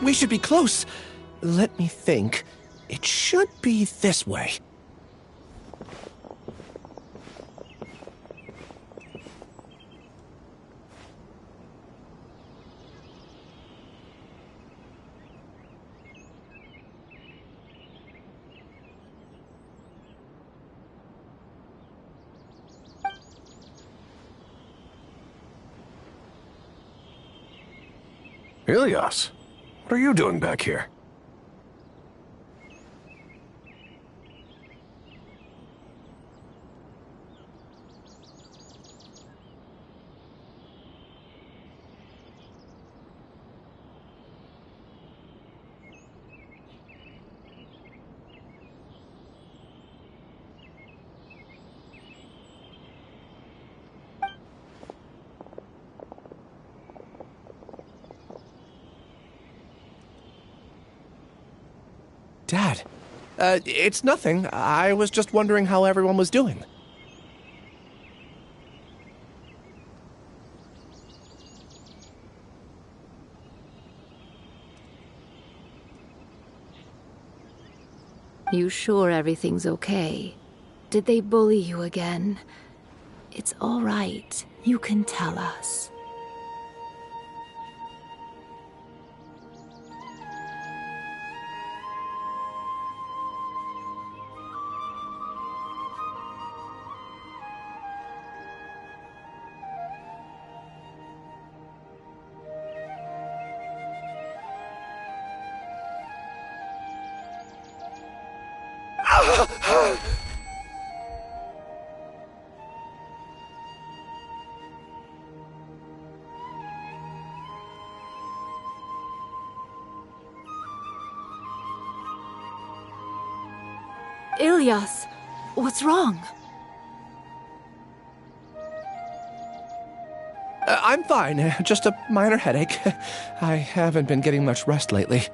We should be close. Let me think. It should be this way. Ilias, what are you doing back here? Dad, it's nothing. I was just wondering how everyone was doing. You sure everything's okay? Did they bully you again? It's all right. You can tell us. Ilias, what's wrong? I'm fine. Just a minor headache. I haven't been getting much rest lately.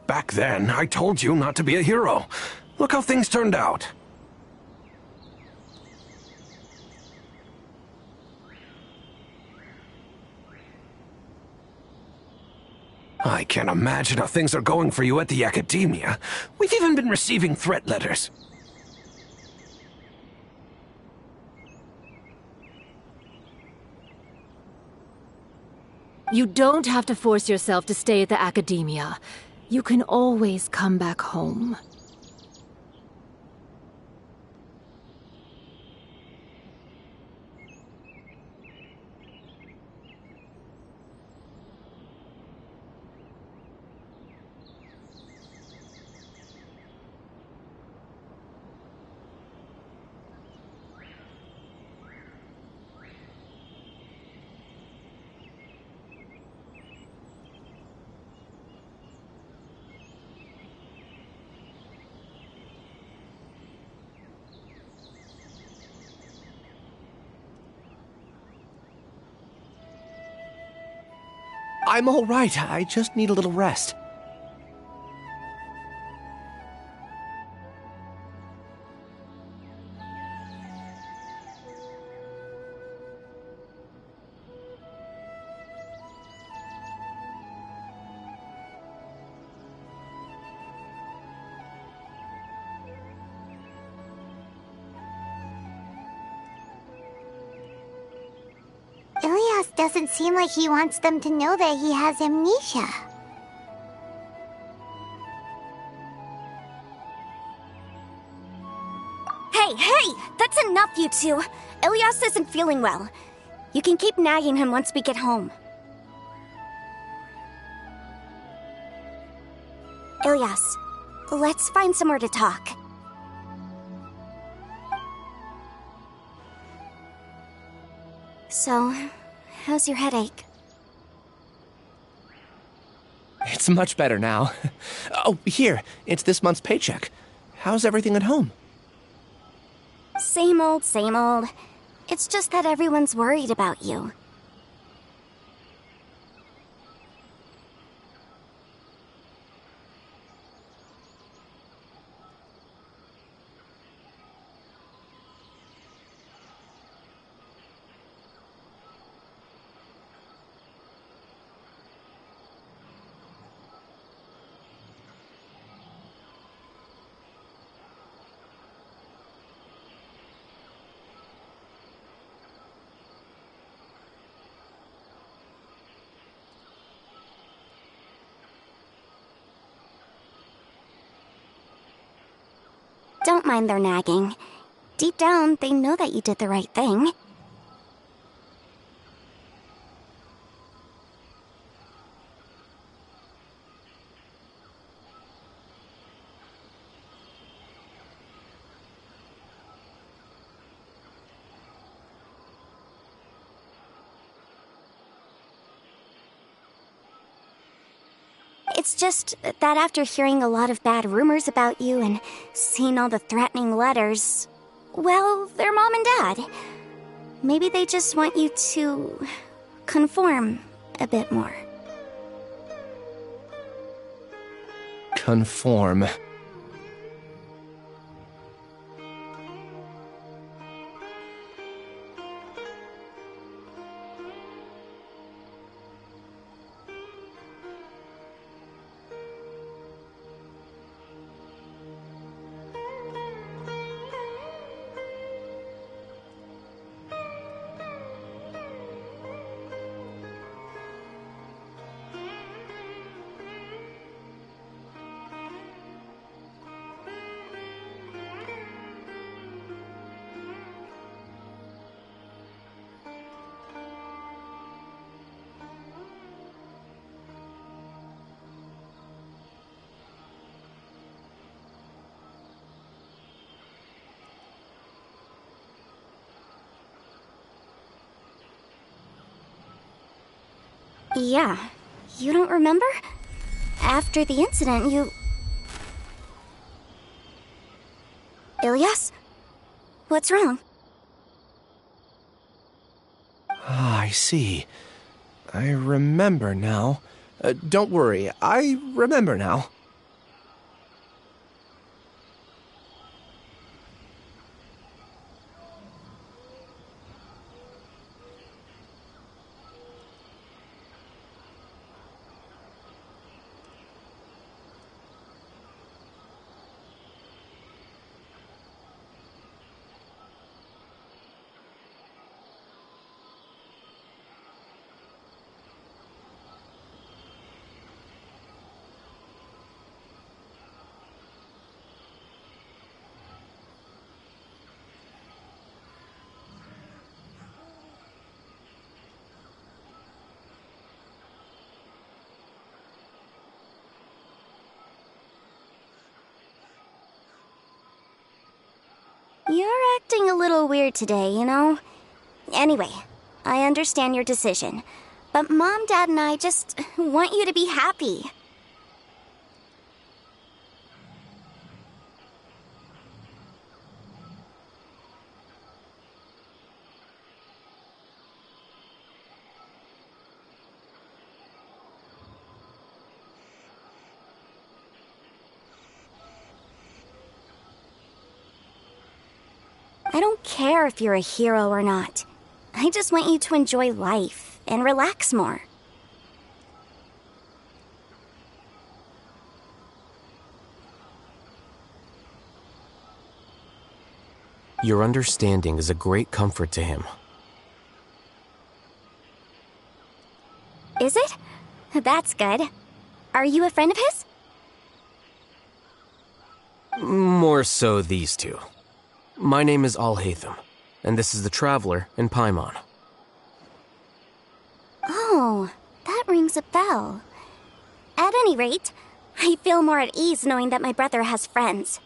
Back then, I told you not to be a hero. Look how things turned out. I can't imagine how things are going for you at the Academia. We've even been receiving threat letters. You don't have to force yourself to stay at the Academia. You can always come back home. I'm all right. I just need a little rest. Ilias doesn't seem like he wants them to know that he has amnesia. Hey! That's enough, you two! Ilias isn't feeling well. You can keep nagging him once we get home. Ilias, let's find somewhere to talk. So, how's your headache? It's much better now. Oh, here. It's this month's paycheck. How's everything at home? Same old, same old. It's just that everyone's worried about you. Don't mind their nagging. Deep down, they know that you did the right thing. It's just that after hearing a lot of bad rumors about you and seeing all the threatening letters, well, they're mom and dad. Maybe they just want you to conform a bit more. Conform. Yeah. You don't remember? After the incident, you... Ilyas? What's wrong? Ah, I see. I remember now. Don't worry, I remember now. You're acting a little weird today, you know? Anyway, I understand your decision, but Mom, Dad, and I just want you to be happy. I don't care if you're a hero or not. I just want you to enjoy life and relax more. Your understanding is a great comfort to him. Is it? That's good. Are you a friend of his? More so these two. My name is Al-Haytham, and this is the Traveler in Paimon. Oh, that rings a bell. At any rate, I feel more at ease knowing that my brother has friends.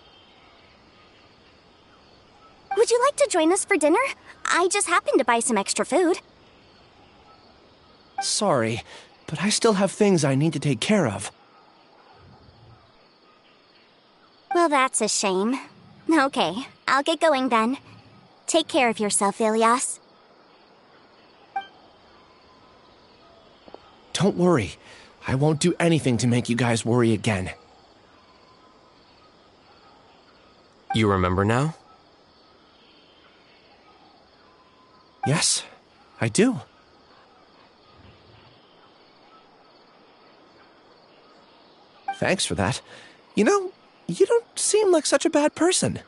Would you like to join us for dinner? I just happened to buy some extra food. Sorry, but I still have things I need to take care of. Well, that's a shame. Okay, I'll get going then. Take care of yourself, Ilyas. Don't worry. I won't do anything to make you guys worry again. You remember now? Yes, I do. Thanks for that. You know, you don't seem like such a bad person.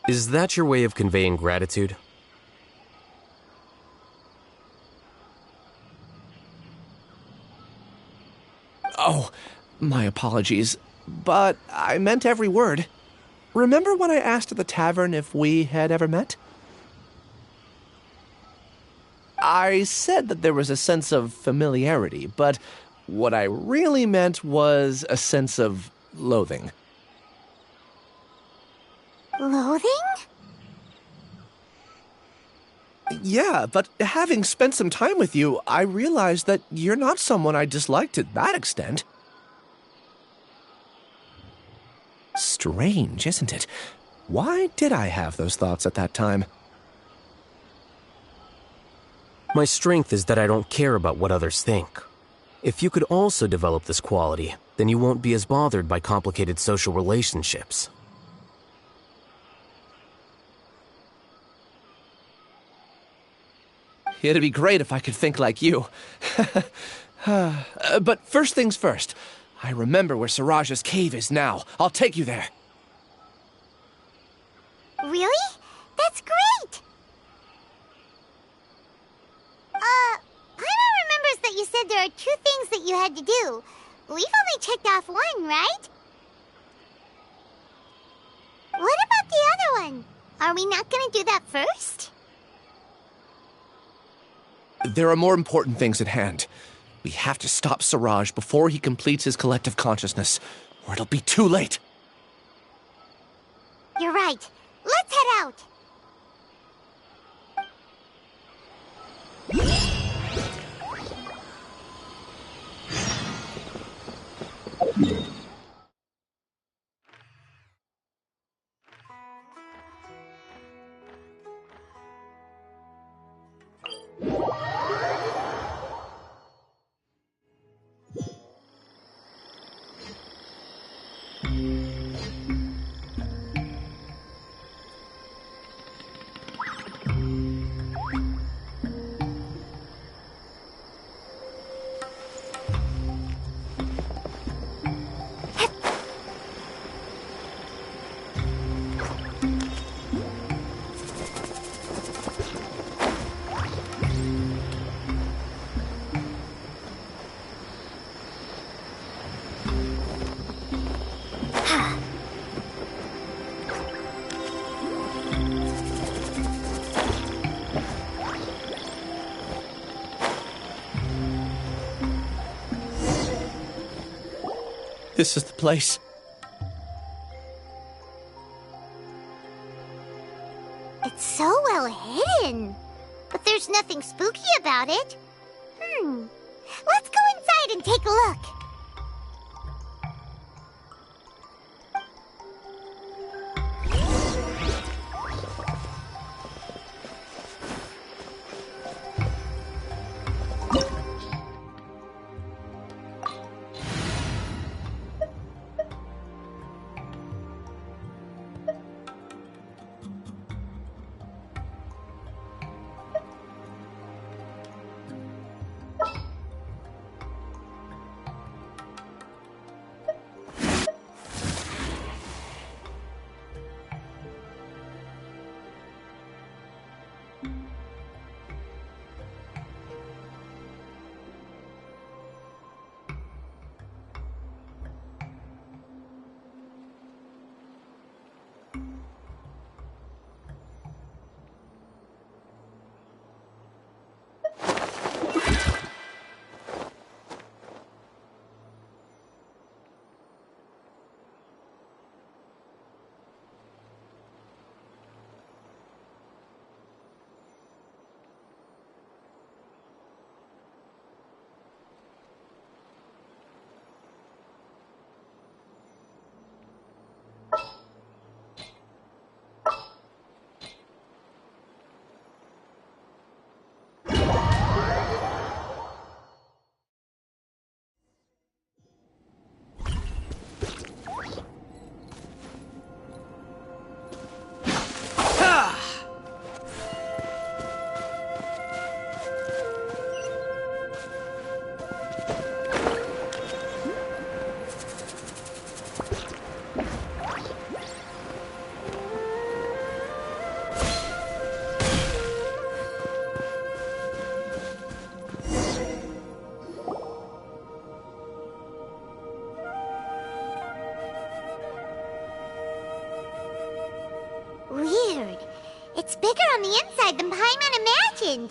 Is that your way of conveying gratitude? Oh, my apologies, but I meant every word. Remember when I asked at the tavern if we had ever met? I said that there was a sense of familiarity, but what I really meant was a sense of loathing. Loathing? Yeah, but having spent some time with you, I realized that you're not someone I dislike to that extent. Strange, isn't it? Why did I have those thoughts at that time? My strength is that I don't care about what others think. If you could also develop this quality, then you won't be as bothered by complicated social relationships. It'd be great if I could think like you. But first things first. I remember where Siraja's cave is now. I'll take you there. Really? That's great! Paimon remembers that you said there are 2 things that you had to do. We've only checked off 1, right? What about the other one? Are we not gonna do that first? There are more important things at hand. We have to stop Siraj before he completes his collective consciousness, or it'll be too late. You're right. Let's head out. This is the place. It's so well hidden. But there's nothing spooky about it. Let's go inside and take a look. It's bigger on the inside than Paimon imagined.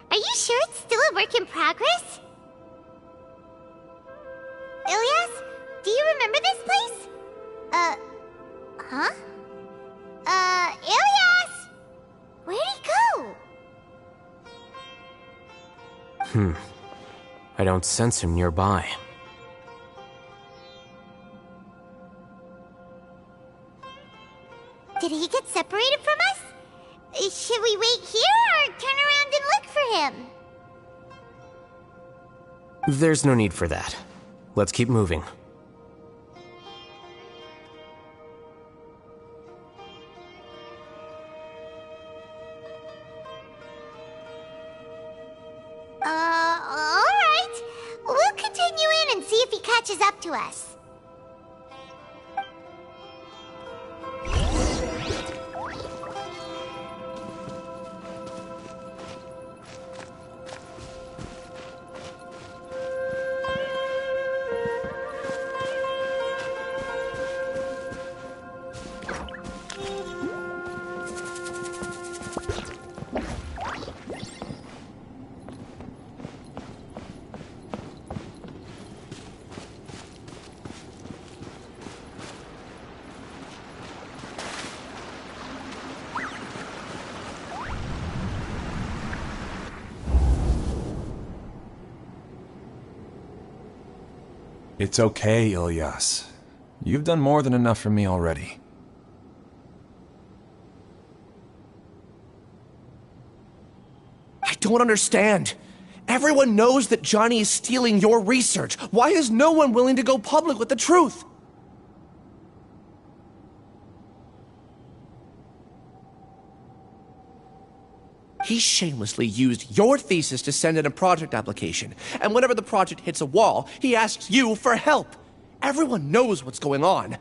Are you sure it's still a work in progress? Ilyas, do you remember this place? Huh? Ilyas! Where'd he go? I don't sense him nearby. Did he get separated from us? Should we wait here or turn around and look for him? There's no need for that. Let's keep moving. Alright. We'll continue in and see if he catches up to us. It's okay, Ilyas. You've done more than enough for me already. I don't understand. Everyone knows that Johnny is stealing your research. Why is no one willing to go public with the truth? He shamelessly used your thesis to send in a project application, and whenever the project hits a wall, he asks you for help. Everyone knows what's going on.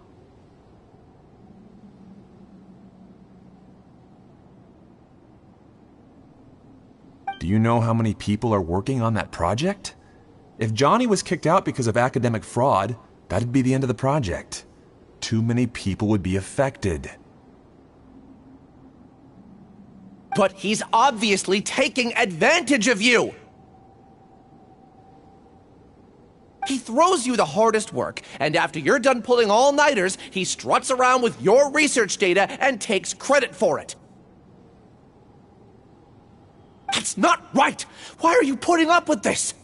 Do you know how many people are working on that project? If Johnny was kicked out because of academic fraud, that'd be the end of the project. Too many people would be affected. But he's obviously taking advantage of you! He throws you the hardest work, and after you're done pulling all-nighters, he struts around with your research data and takes credit for it. That's not right! Why are you putting up with this?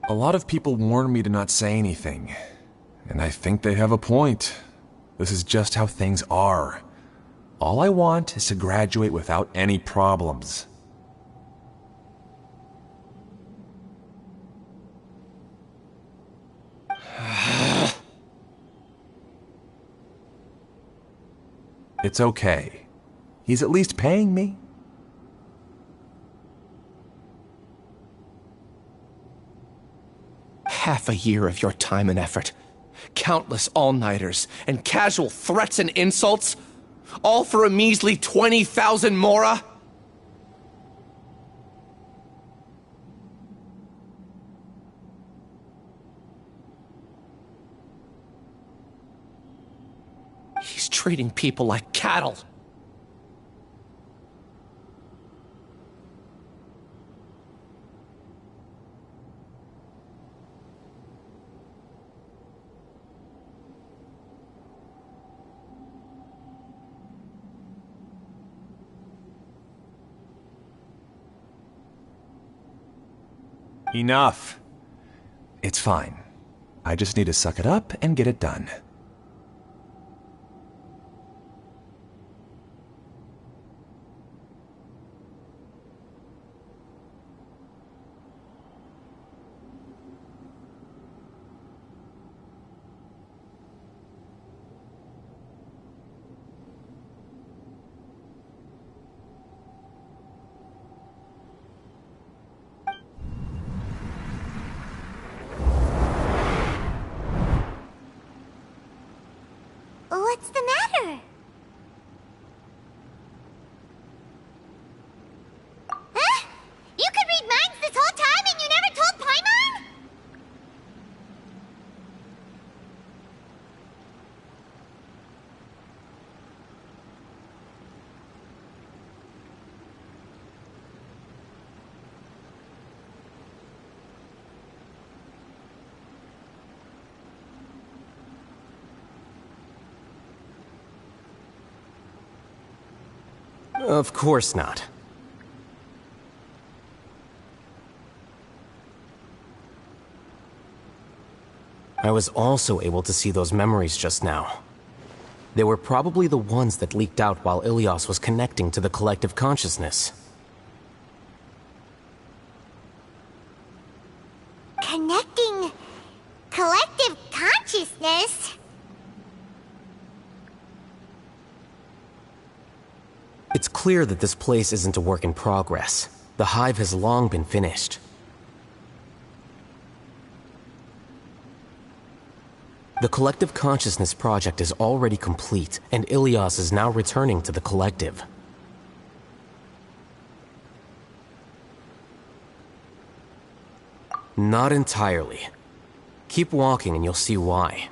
A lot of people warn me to not say anything, and I think they have a point. This is just how things are. All I want is to graduate without any problems. It's okay. He's at least paying me. Half a year of your time and effort, countless all-nighters, and casual threats and insults, all for a measly 20,000 mora? He's treating people like cattle. Enough. It's fine. I just need to suck it up and get it done. What's the matter? Huh? You could read minds this whole time and you never told Paimon? Of course not. I was also able to see those memories just now. They were probably the ones that leaked out while Ilias was connecting to the collective consciousness. Connecting collective consciousness? It's clear that this place isn't a work in progress. The hive has long been finished. The Collective Consciousness project is already complete, and Ilias is now returning to the Collective. Not entirely. Keep walking and you'll see why.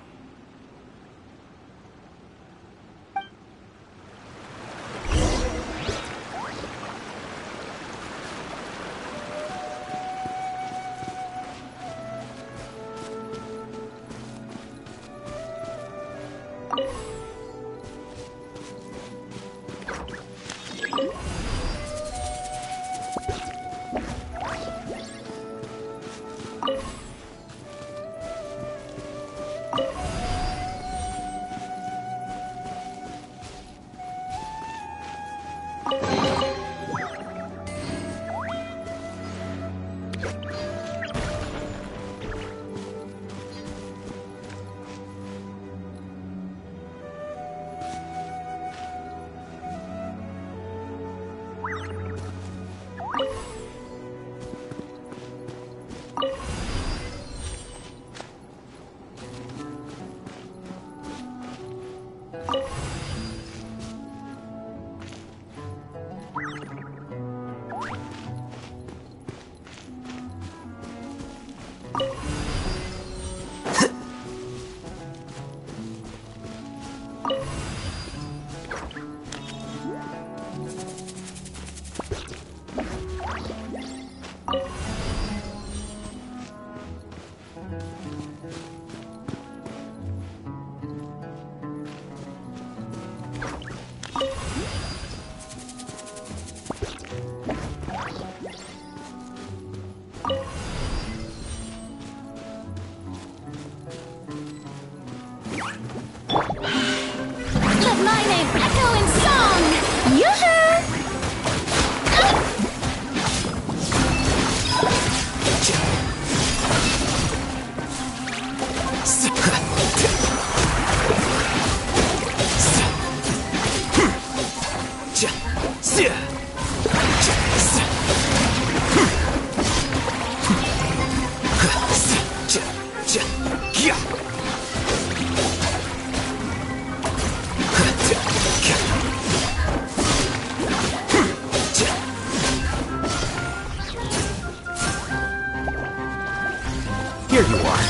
Here you are.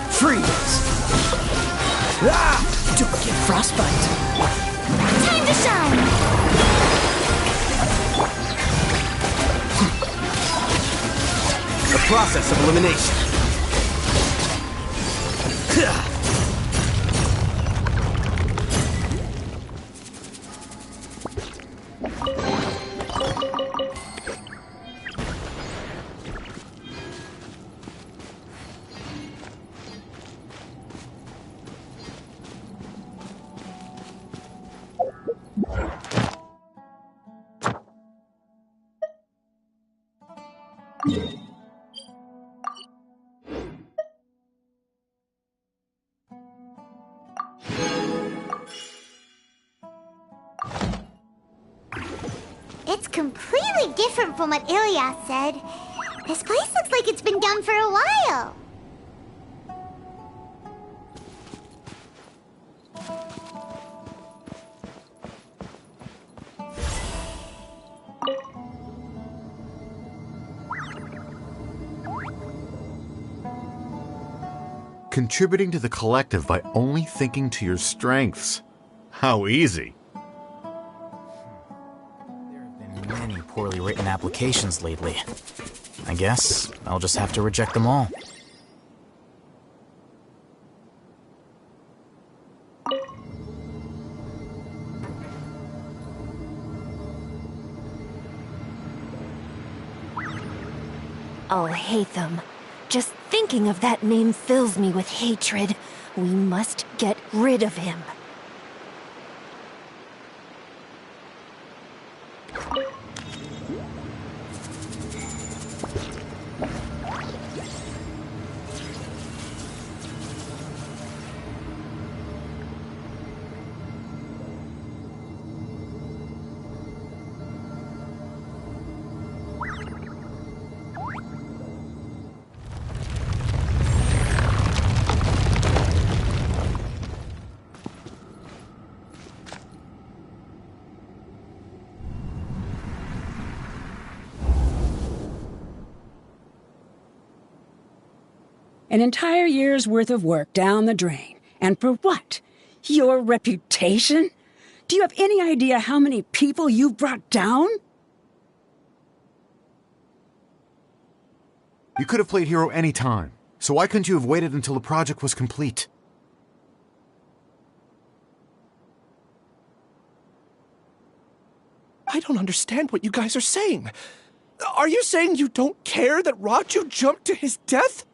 Freeze! Don't get frostbite. Time to shine! The process of elimination. It's completely different from what Ilias said. This place looks like it's been done for a while. Contributing to the collective by only thinking to your strengths. How easy. There have been many poorly written applications lately. I guess I'll just have to reject them all. all hate them. Just thinking of that name fills me with hatred. We must get rid of him. An entire year's worth of work down the drain. And for what? Your reputation? Do you have any idea how many people you've brought down? You could have played hero any time, so why couldn't you have waited until the project was complete? I don't understand what you guys are saying. Are you saying you don't care that Raju jumped to his death?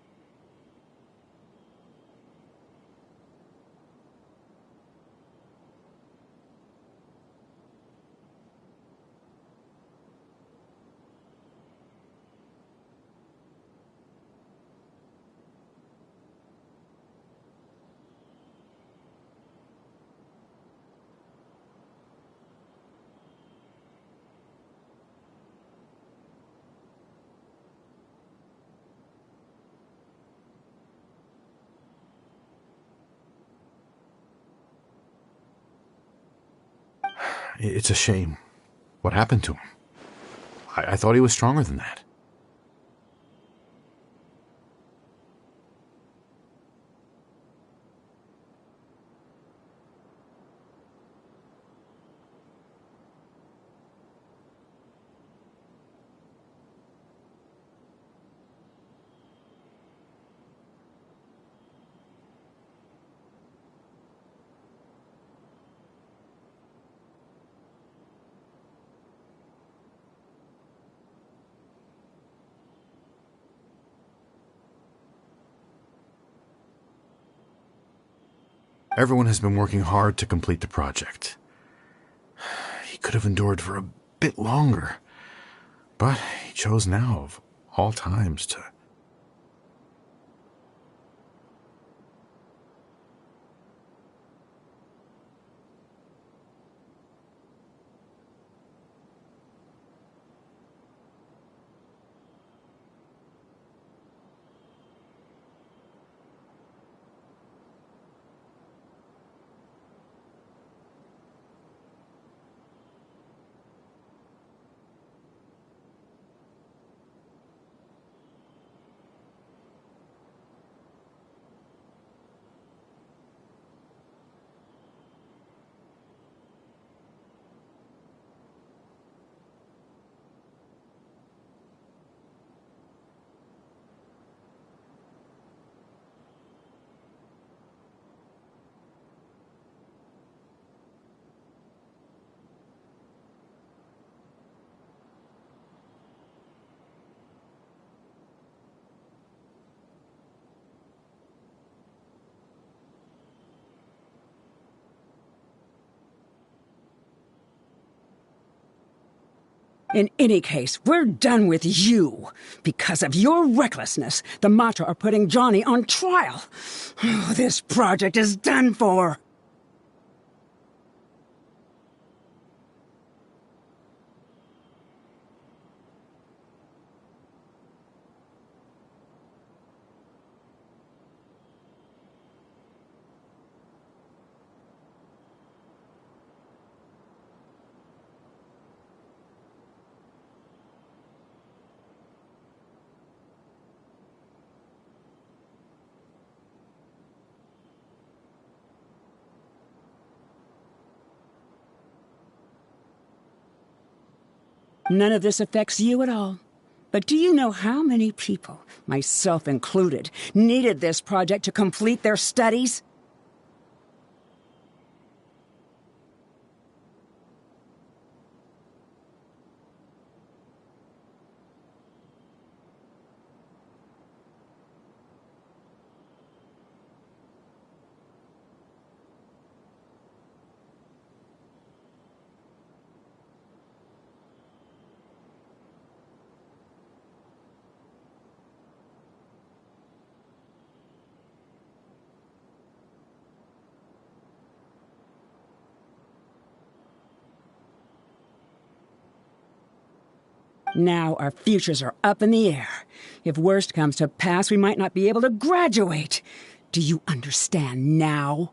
It's a shame. What happened to him? I thought he was stronger than that. Everyone has been working hard to complete the project. He could have endured for a bit longer, but he chose now, of all times, to... In any case, we're done with you. Because of your recklessness, the Matra are putting Johnny on trial. This project is done for. None of this affects you at all. But do you know how many people, myself included, needed this project to complete their studies? Now our futures are up in the air. If worst comes to pass, we might not be able to graduate. Do you understand now?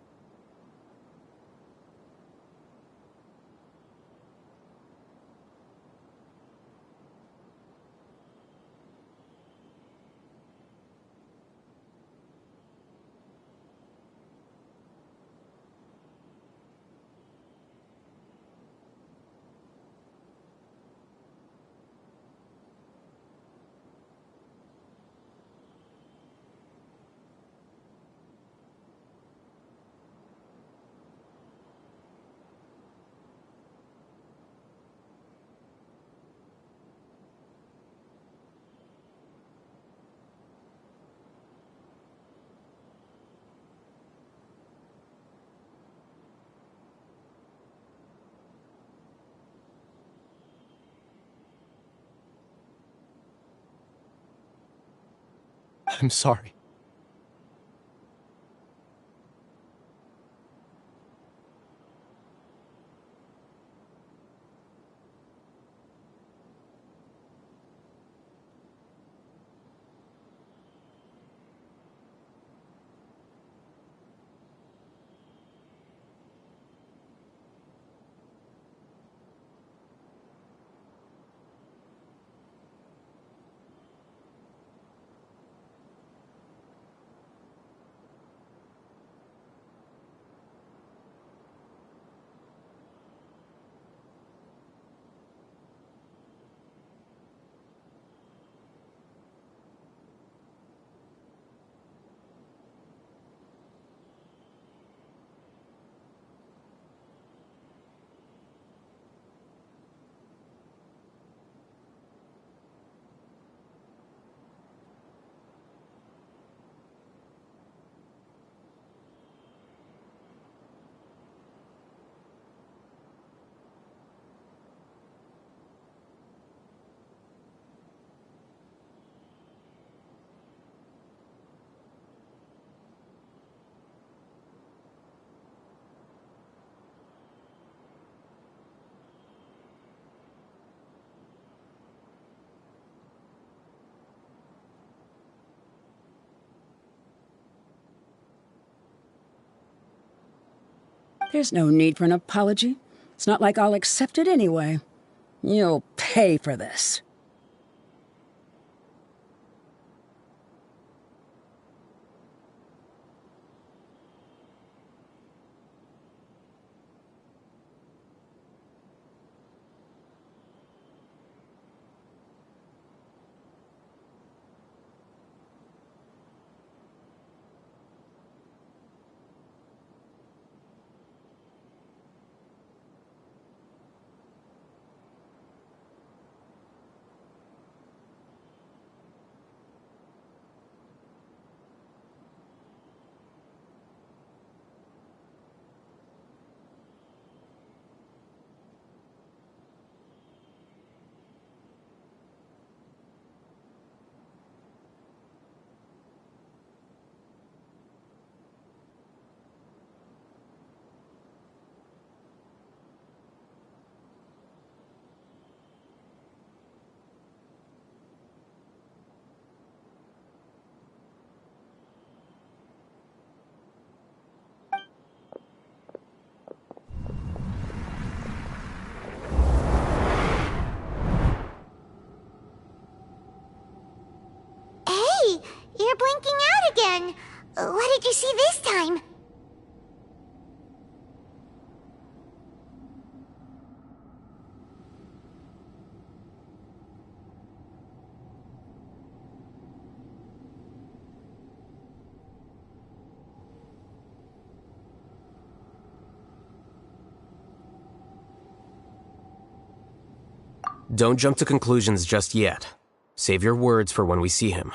I'm sorry. There's no need for an apology. It's not like I'll accept it anyway. You'll pay for this. Hey, you're blinking out again. What did you see this time? Don't jump to conclusions just yet. Save your words for when we see him.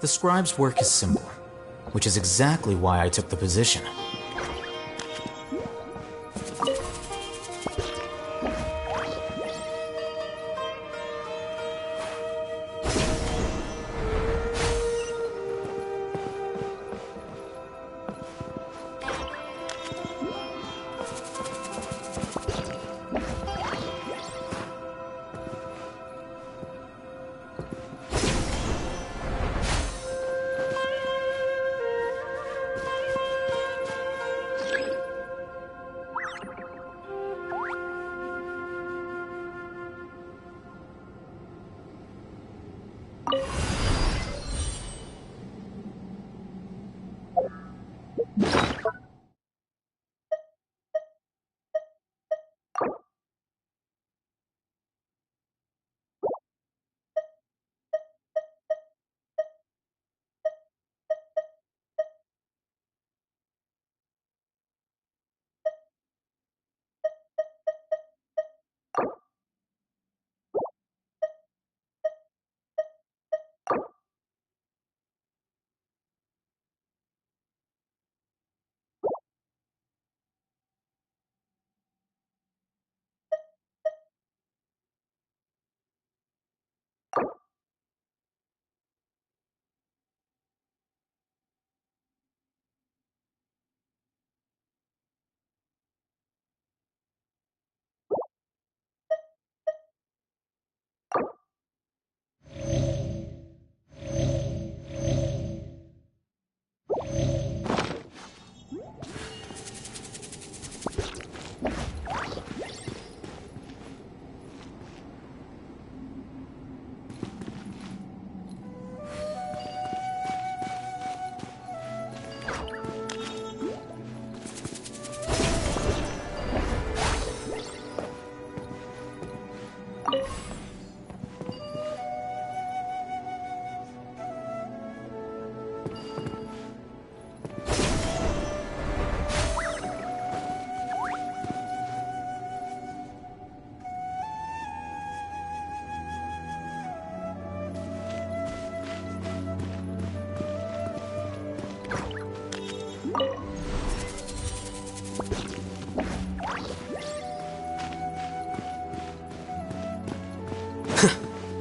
The scribe's work is simple, which is exactly why I took the position.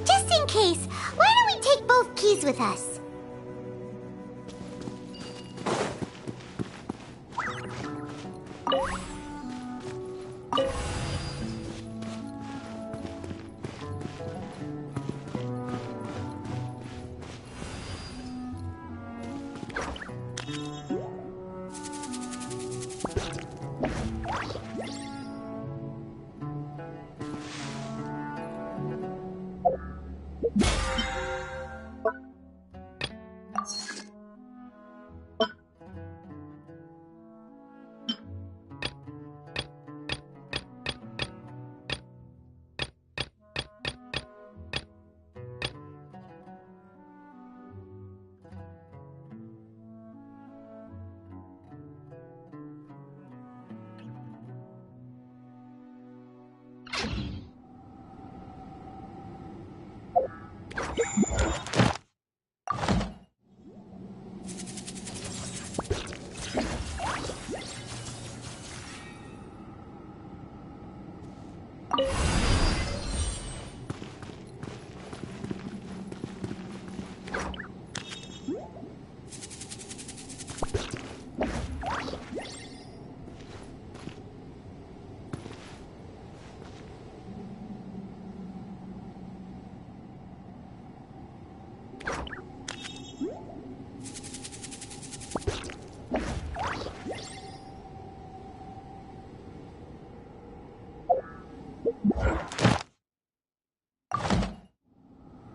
Just in case, why don't we take both keys with us?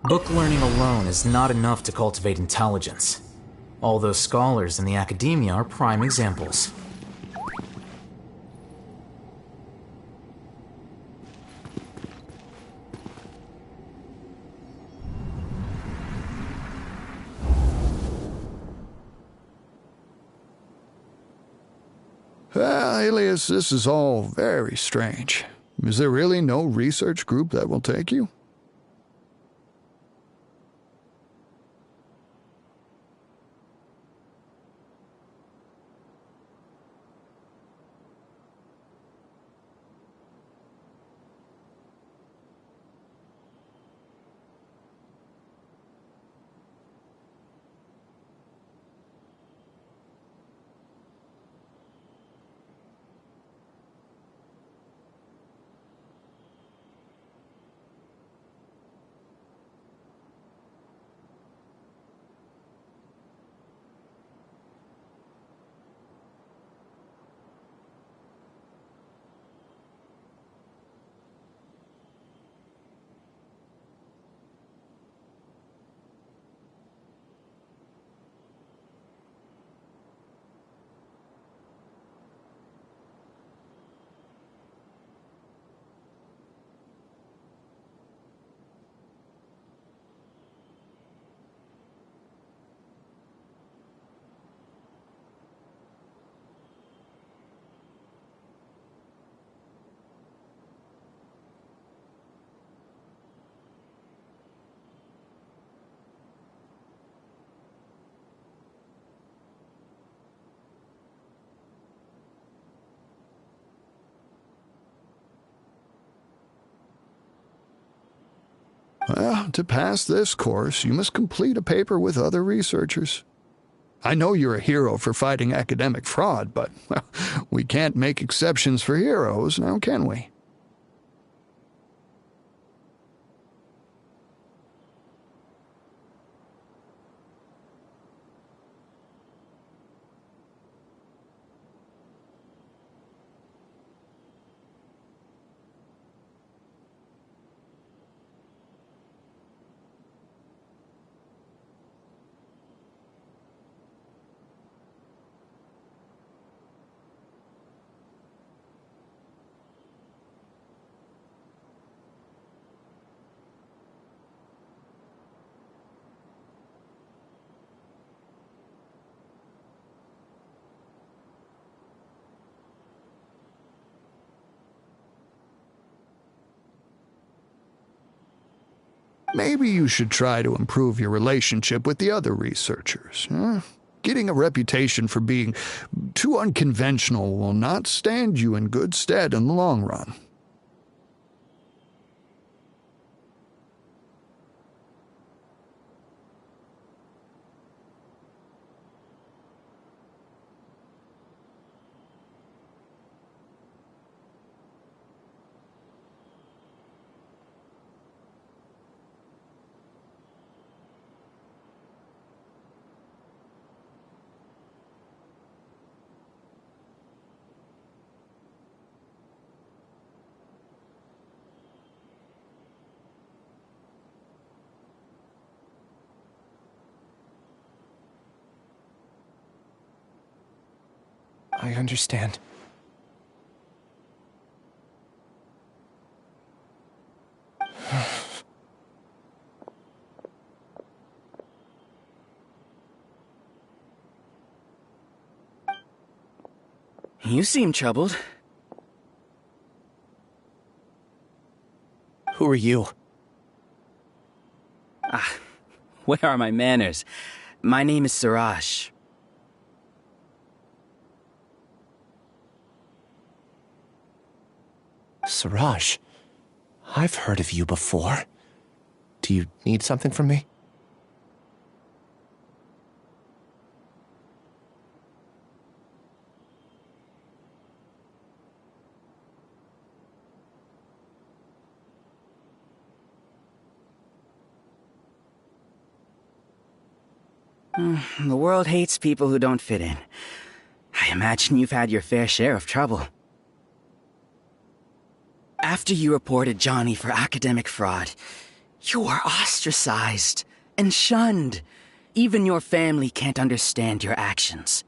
Book learning alone is not enough to cultivate intelligence. All those scholars in the academia are prime examples. Alias, this is all very strange. Is there really no research group that will take you? Well, to pass this course, you must complete a paper with other researchers. I know you're a hero for fighting academic fraud, but well, we can't make exceptions for heroes, now can we? Maybe you should try to improve your relationship with the other researchers. Huh? Getting a reputation for being too unconventional will not stand you in good stead in the long run. I understand. You seem troubled. Who are you? Where are my manners? My name is Siraj. Siraj, I've heard of you before. Do you need something from me? The world hates people who don't fit in. I imagine you've had your fair share of trouble. After you reported Johnny for academic fraud, you were ostracized and shunned. Even your family can't understand your actions.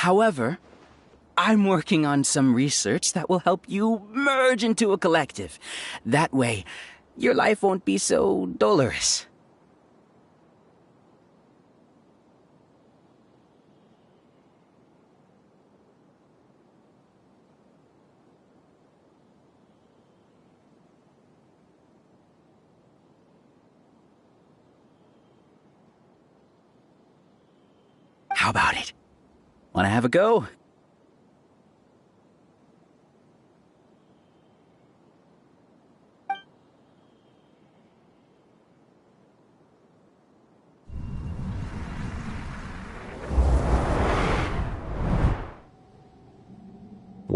However, I'm working on some research that will help you merge into a collective. That way, your life won't be so dolorous. How about it? Wanna have a go?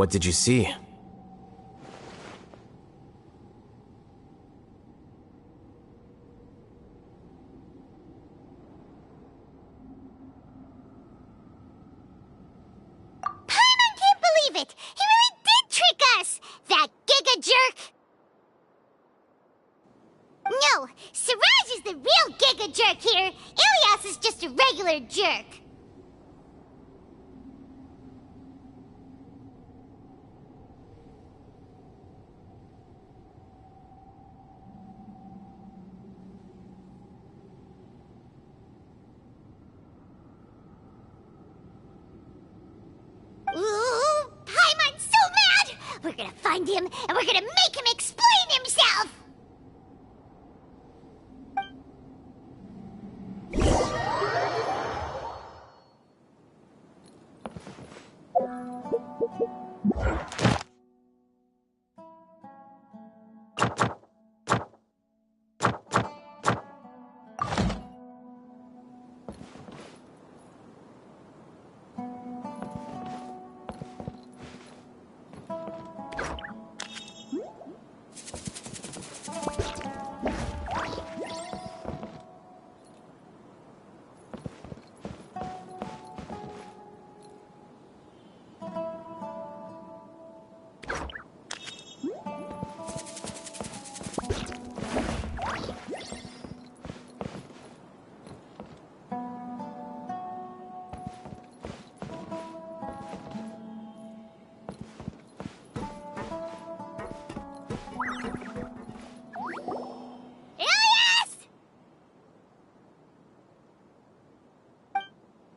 What did you see? Paimon can't believe it! He really did trick us! That giga jerk! No, Siraj is the real giga jerk here. Ilias is just a regular jerk. Ooh, Paimon's so mad! We're gonna find him, and we're gonna make him explain himself!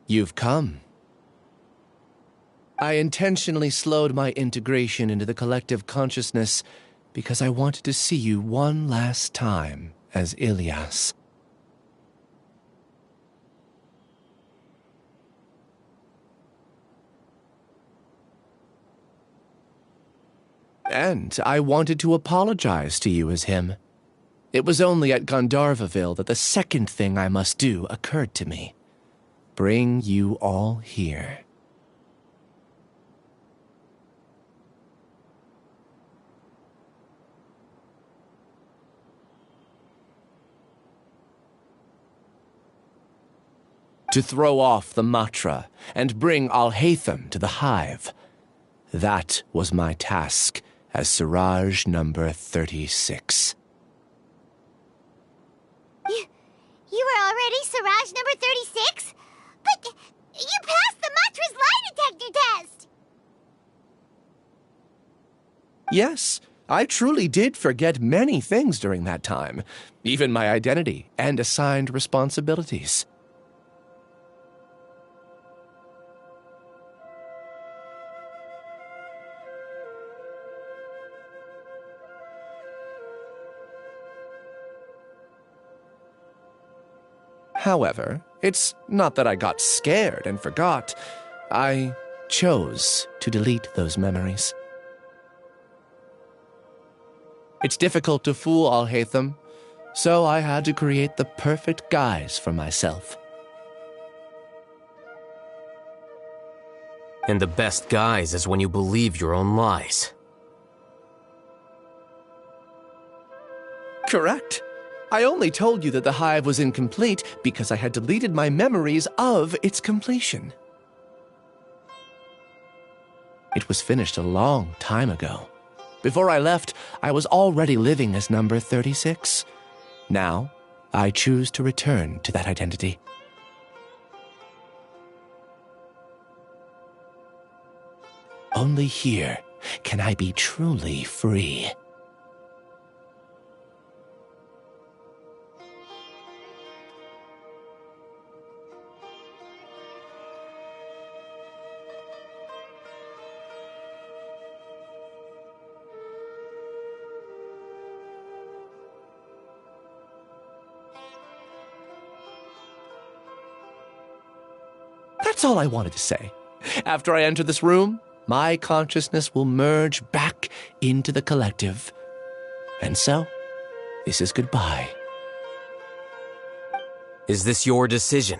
You've come. I intentionally slowed my integration into the collective consciousness because I wanted to see you one last time as Ilias. And I wanted to apologize to you as him. It was only at Gandharvaville that the second thing I must do occurred to me. Bring you all here. To throw off the Matra and bring Alhaitham to the hive. That was my task as Siraj number 36. You were already Siraj number 36? But you passed the Matra's lie detector test! Yes, I truly did forget many things during that time, even my identity and assigned responsibilities. However, it's not that I got scared and forgot. I chose to delete those memories. It's difficult to fool Alhaitham, so I had to create the perfect guise for myself. And the best guise is when you believe your own lies. Correct. I only told you that the hive was incomplete because I had deleted my memories of its completion. It was finished a long time ago. Before I left, I was already living as number 36. Now, I choose to return to that identity. Only here can I be truly free. That's all I wanted to say. After I enter this room, my consciousness will merge back into the collective. And so, this is goodbye. Is this your decision?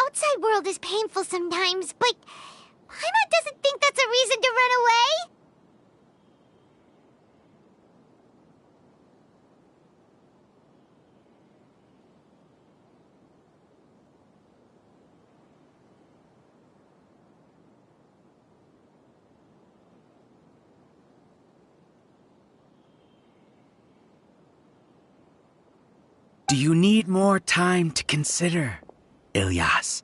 outside world is painful sometimes, but Paimon doesn't think that's a reason to run away. Do you need more time to consider, Ilyas?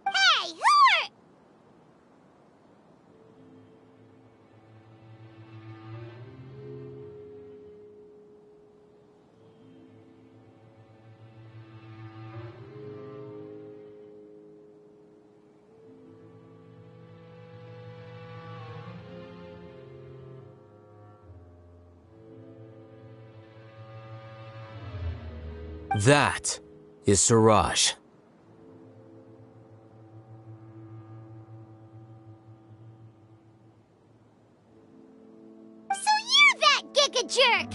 Hey, who are... That is Siraj. So you're that Giga Jerk!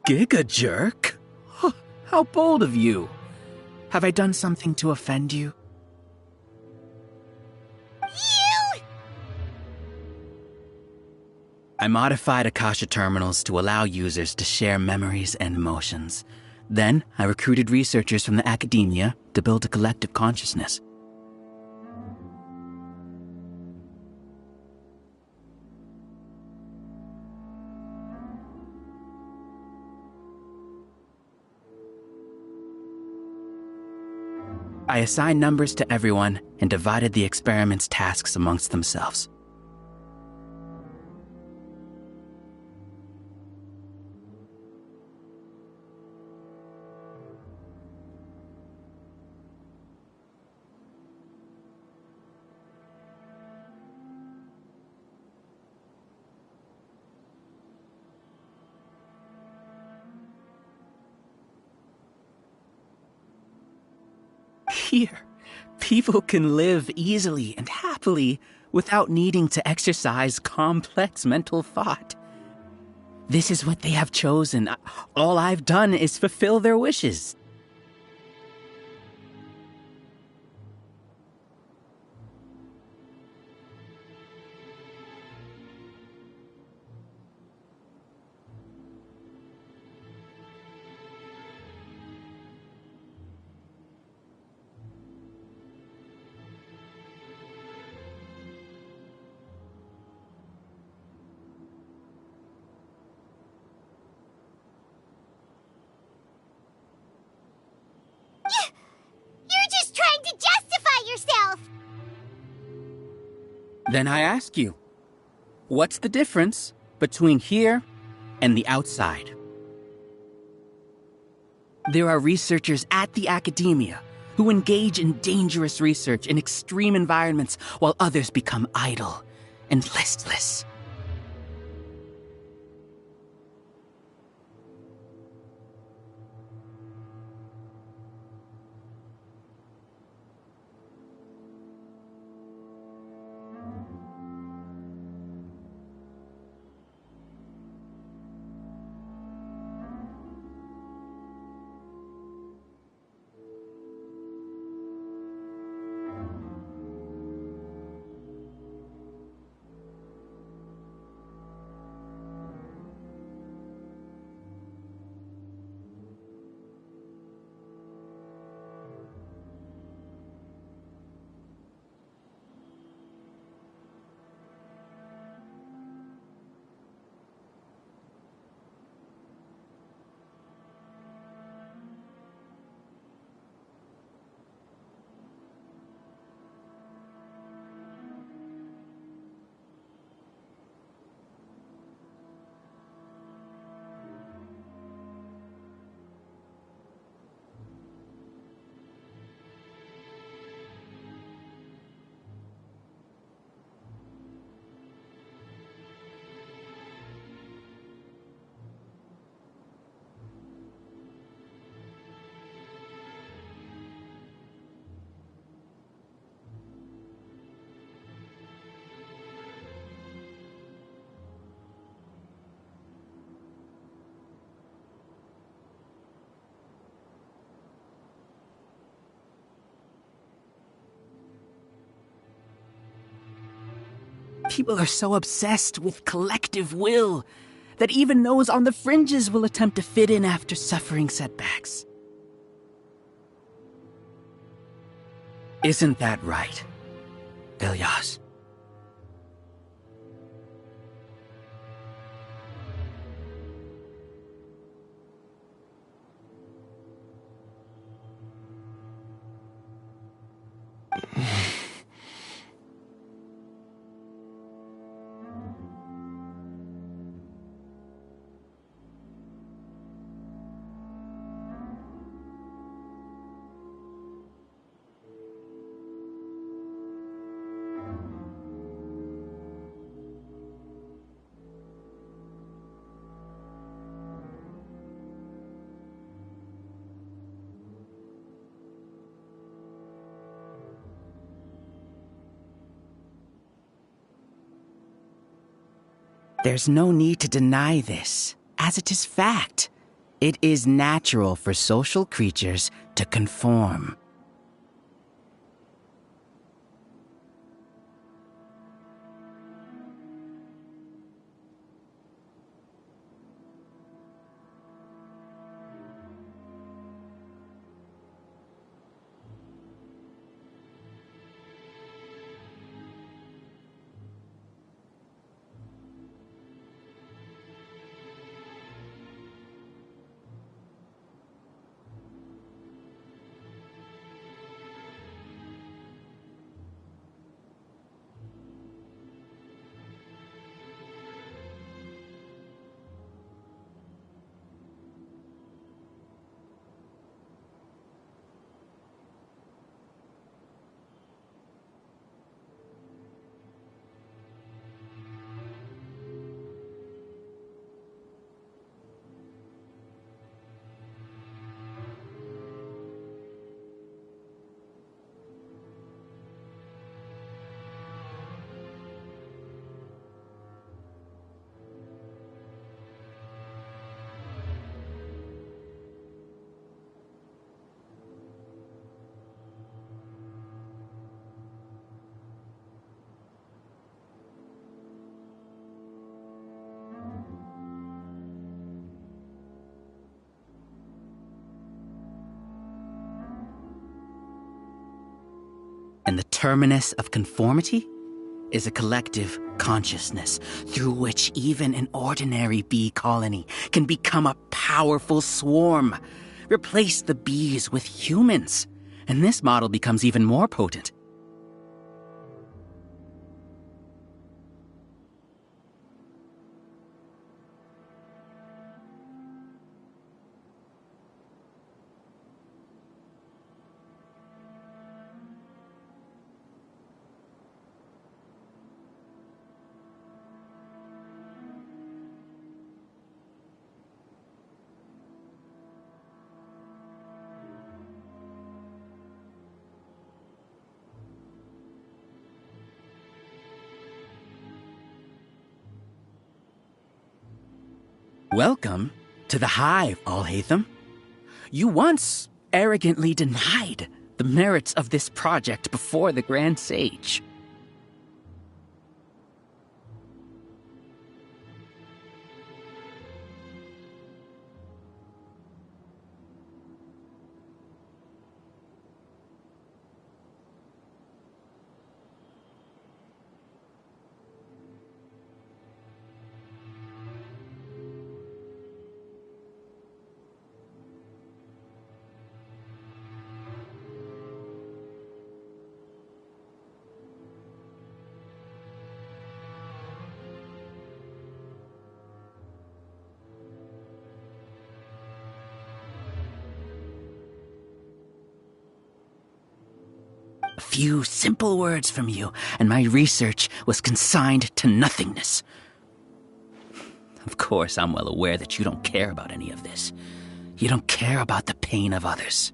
Giga Jerk? How bold of you! Have I done something to offend you? You! I modified Akasha terminals to allow users to share memories and emotions. Then, I recruited researchers from the academia to build a collective consciousness. I assigned numbers to everyone and divided the experiment's tasks amongst themselves. Here, people can live easily and happily without needing to exercise complex mental thought. This is what they have chosen. All I've done is fulfill their wishes. You're just trying to justify yourself! Then I ask you, what's the difference between here and the outside? There are researchers at the academia who engage in dangerous research in extreme environments while others become idle and listless. People are so obsessed with collective will that even those on the fringes will attempt to fit in after suffering setbacks. Isn't that right, Ilyas? There's no need to deny this, as it is fact. It is natural for social creatures to conform. terminus of conformity is a collective consciousness through which even an ordinary bee colony can become a powerful swarm. Replace the bees with humans, and this model becomes even more potent. Welcome to the Hive, Alhaitham. You once arrogantly denied the merits of this project before the Grand Sage. A few simple words from you, and my research was consigned to nothingness. Of course, I'm well aware that you don't care about any of this. You don't care about the pain of others.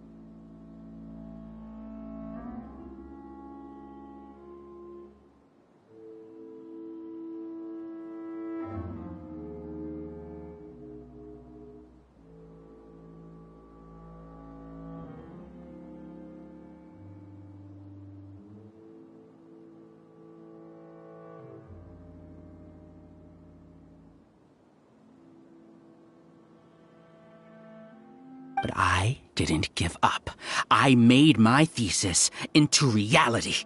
But I didn't give up. I made my thesis into reality.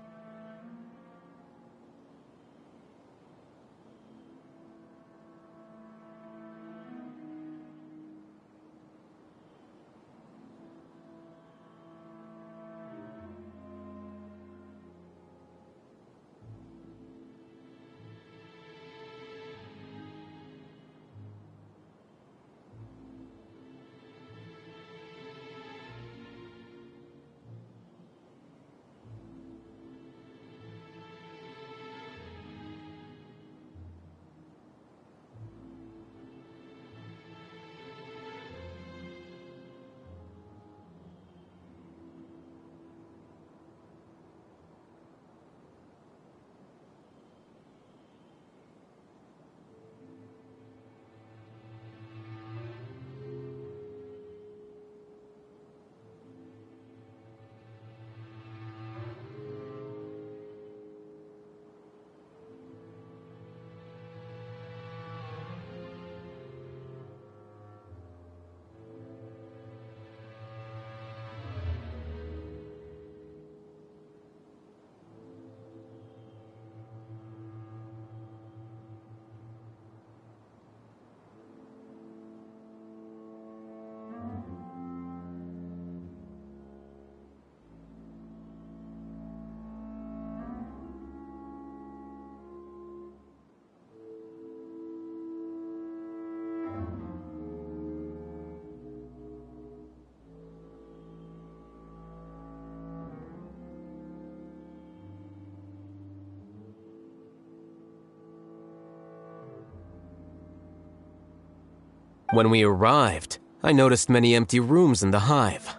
When we arrived, I noticed many empty rooms in the hive.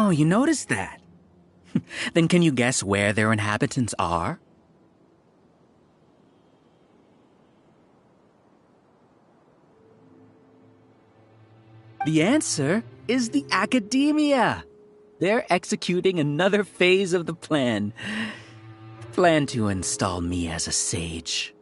Oh, you noticed that? Then can you guess where their inhabitants are? The answer is the academia. They're executing another phase of the plan. Plan to install me as a sage.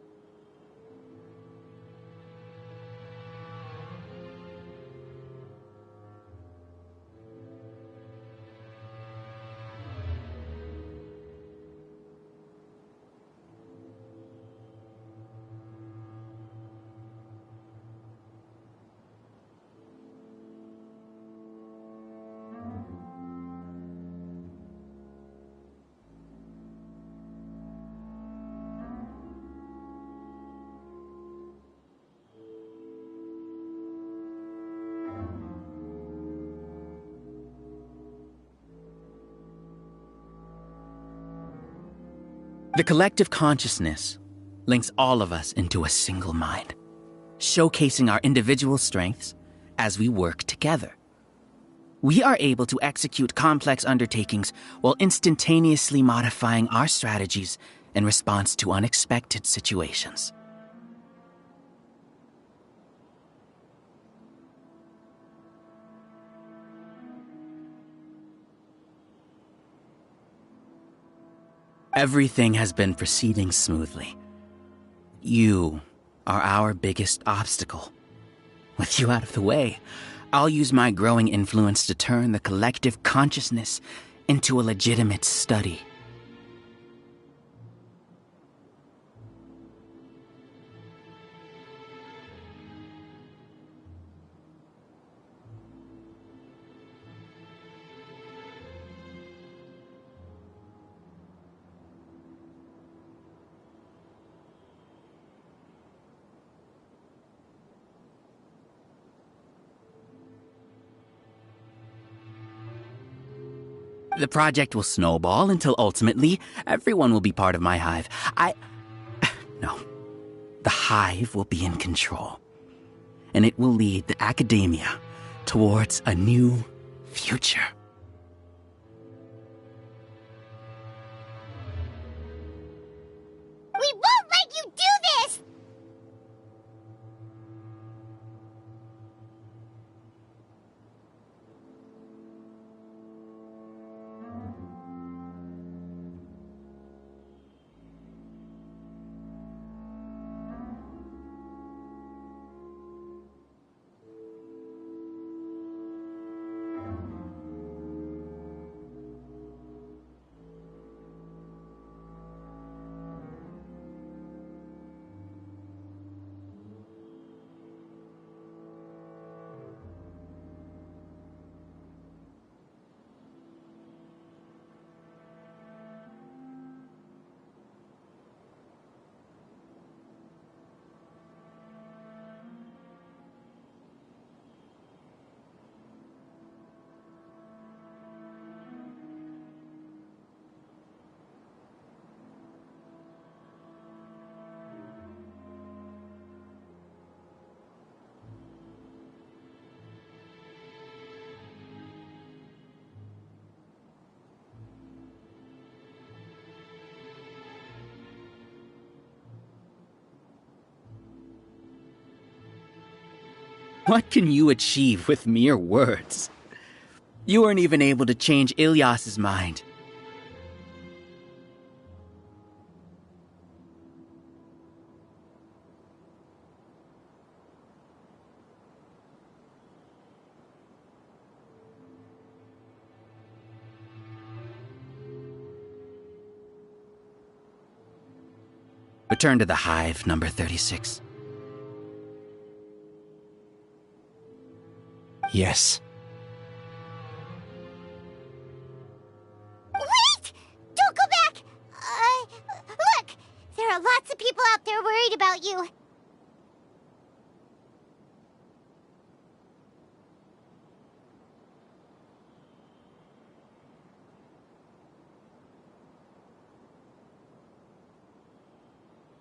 The collective consciousness links all of us into a single mind, showcasing our individual strengths as we work together. We are able to execute complex undertakings while instantaneously modifying our strategies in response to unexpected situations. Everything has been proceeding smoothly. You are our biggest obstacle. With you out of the way, I'll use my growing influence to turn the collective consciousness into a legitimate study. The project will snowball until ultimately everyone will be part of my hive. No. The hive will be in control. And it will lead the academia towards a new future. We won't let you do this! What can you achieve with mere words? You weren't even able to change Ilyas's mind. Return to the hive, number 36. Yes. Wait! Don't go back! Look! There are lots of people out there worried about you.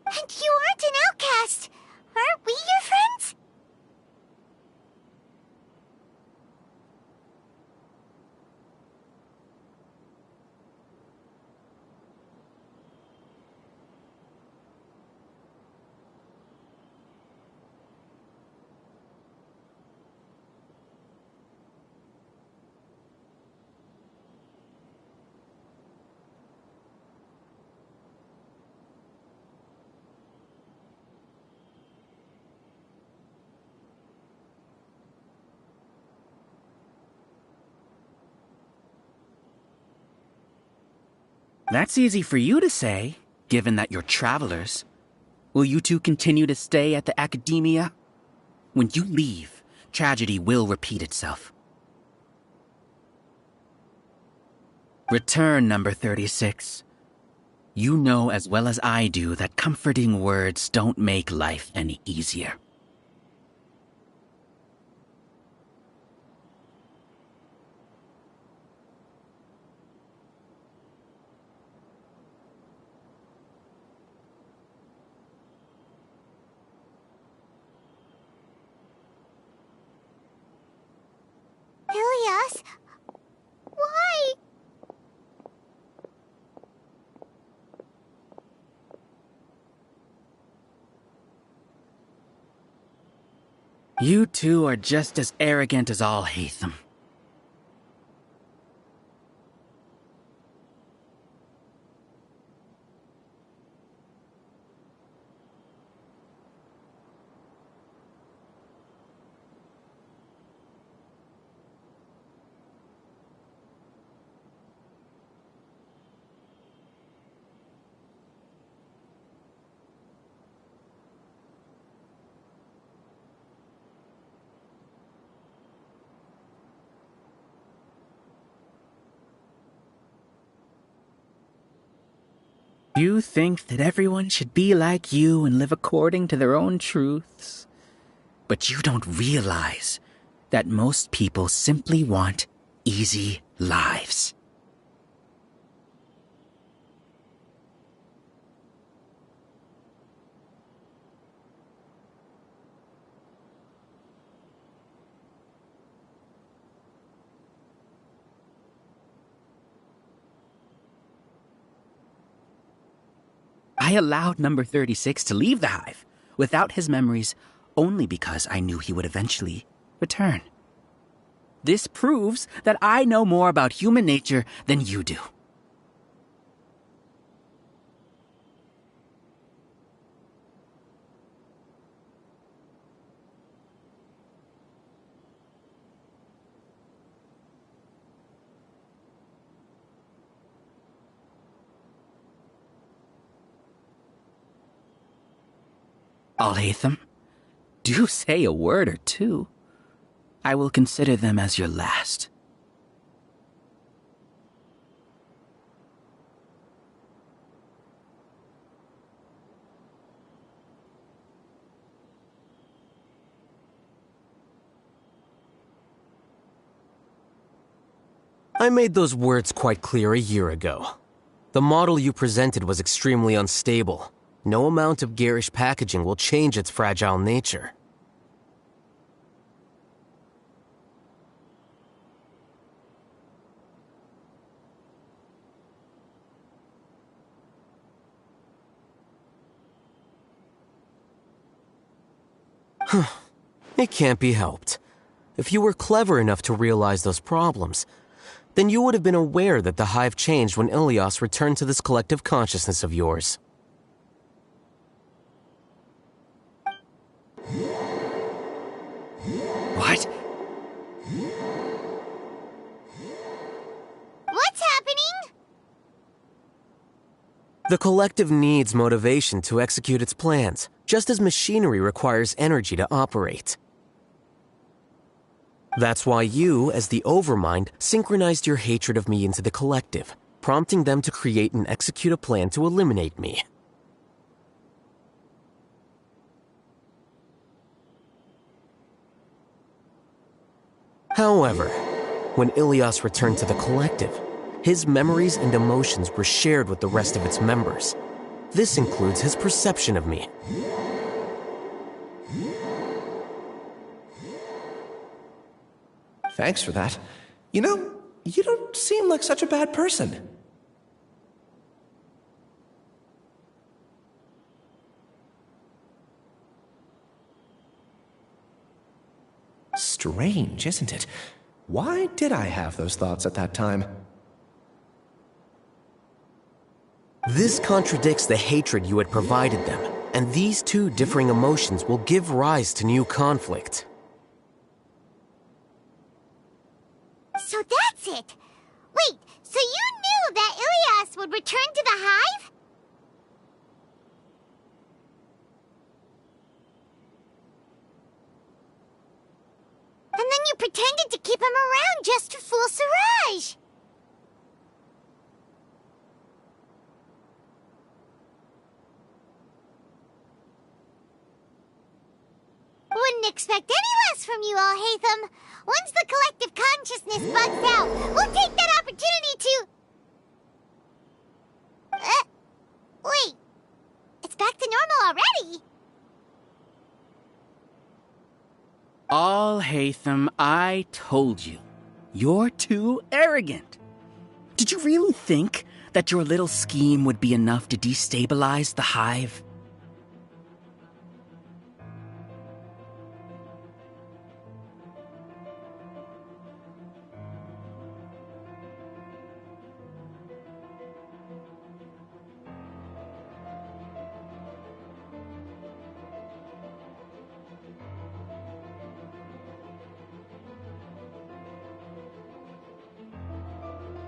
And you aren't an outcast. Aren't we your friends? That's easy for you to say, given that you're travelers. Will you two continue to stay at the Academia? When you leave, tragedy will repeat itself. Return, number 36. You know as well as I do that comforting words don't make life any easier. Ilias? Why? You two are just as arrogant as all Hatham. You think that everyone should be like you and live according to their own truths. But you don't realize that most people simply want easy lives. I allowed number 36 to leave the hive without his memories only because I knew he would eventually return. This proves that I know more about human nature than you do. Al-Haytham, do say a word or two. I will consider them as your last. I made those words quite clear a year ago. The model you presented was extremely unstable. No amount of garish packaging will change its fragile nature. It can't be helped. If you were clever enough to realize those problems, then you would have been aware that the hive changed when Ilias returned to this collective consciousness of yours. What? What's happening? The collective needs motivation to execute its plans, just as machinery requires energy to operate. That's why you, as the Overmind, synchronized your hatred of me into the collective, prompting them to create and execute a plan to eliminate me. However, when Ilias returned to the collective, his memories and emotions were shared with the rest of its members. This includes his perception of me. Thanks for that. You know, you don't seem like such a bad person. Strange, isn't it? Why did I have those thoughts at that time? This contradicts the hatred you had provided them, and these two differing emotions will give rise to new conflict. So that's it. Wait, so you knew that Ilias would return pretended to keep him around just to fool Siraj. Wouldn't expect any less from you all, Hatham. Once the collective consciousness bugs out, we'll take that opportunity to... wait. It's back to normal already. All Hatham, I told you. You're too arrogant. Did you really think that your little scheme would be enough to destabilize the hive?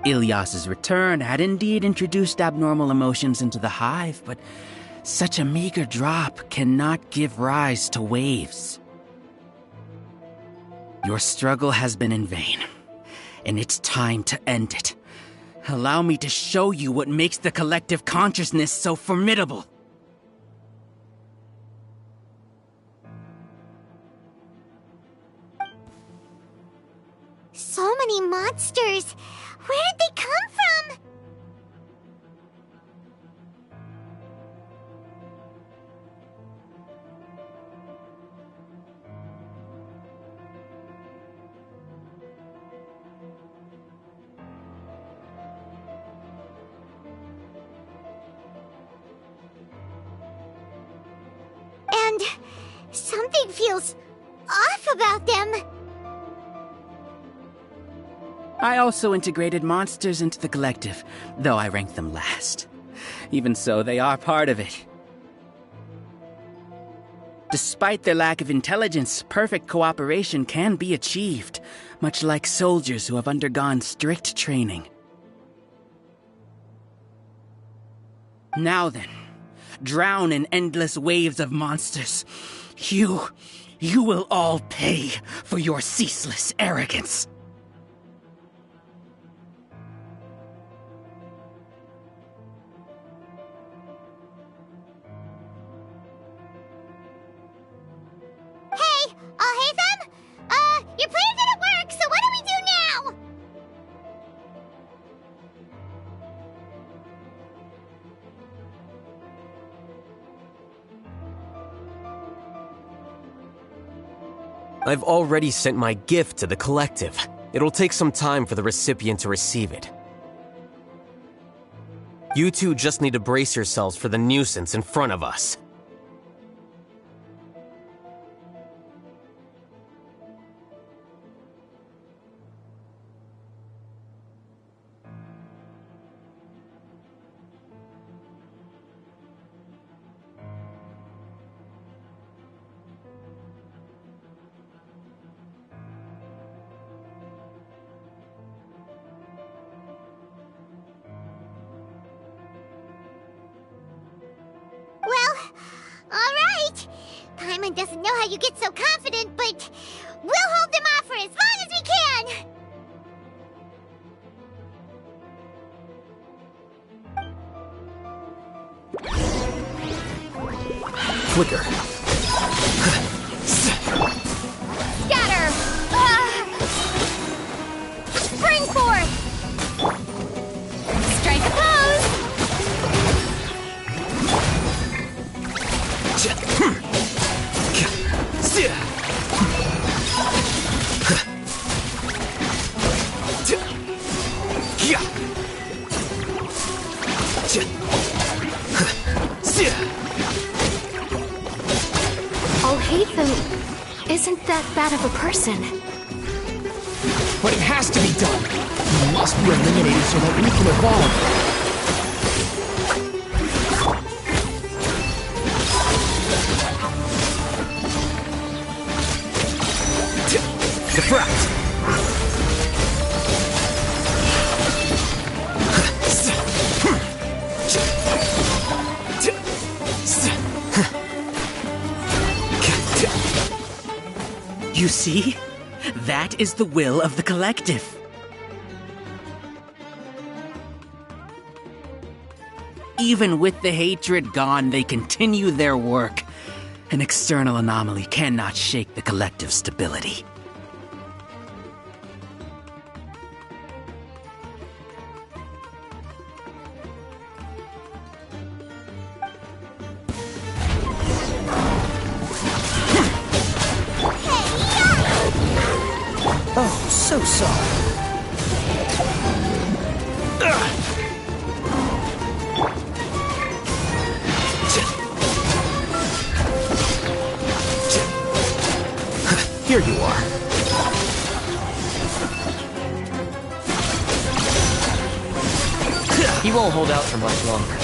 Ilyas's return had indeed introduced abnormal emotions into the hive, but such a meager drop cannot give rise to waves. Your struggle has been in vain, and it's time to end it. Allow me to show you what makes the collective consciousness so formidable. So many monsters. Where did they come from? And something feels off about them. I also integrated monsters into the collective, though I ranked them last. Even so, they are part of it. Despite their lack of intelligence, perfect cooperation can be achieved, much like soldiers who have undergone strict training. Now then, drown in endless waves of monsters. You will all pay for your ceaseless arrogance. Your plan didn't work, so what do we do now? I've already sent my gift to the collective. It'll take some time for the recipient to receive it. You two just need to brace yourselves for the nuisance in front of us. Paimon doesn't know how you get so confident, but we'll hold them off for as long as we can! Flicker. Scatter! Spring forth! Strike a pose! I'll hate them. Isn't that bad of a person? But it has to be done. He must be eliminated so that we can evolve. Defract! You see? That is the will of the collective. Even with the hatred gone, they continue their work. An external anomaly cannot shake the collective's stability. Oh, so sorry. Here you are. He won't hold out for much longer.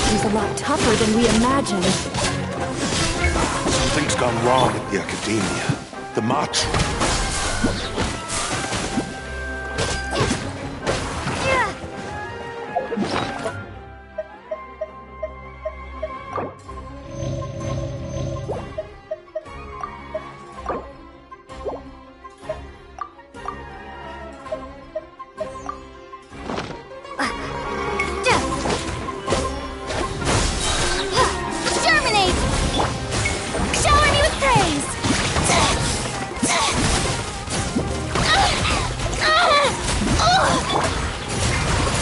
He's a lot tougher than we imagined. Something's gone wrong at the Academia. The March.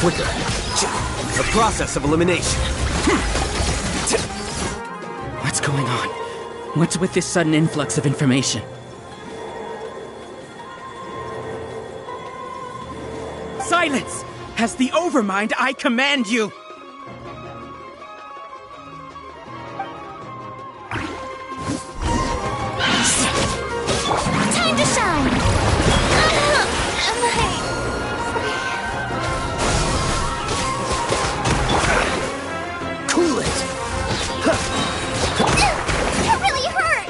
Quicker. The process of elimination. What's going on? What's with this sudden influx of information? Silence! As the Overmind, I command you! Time to shine! Cool it! That really hurt!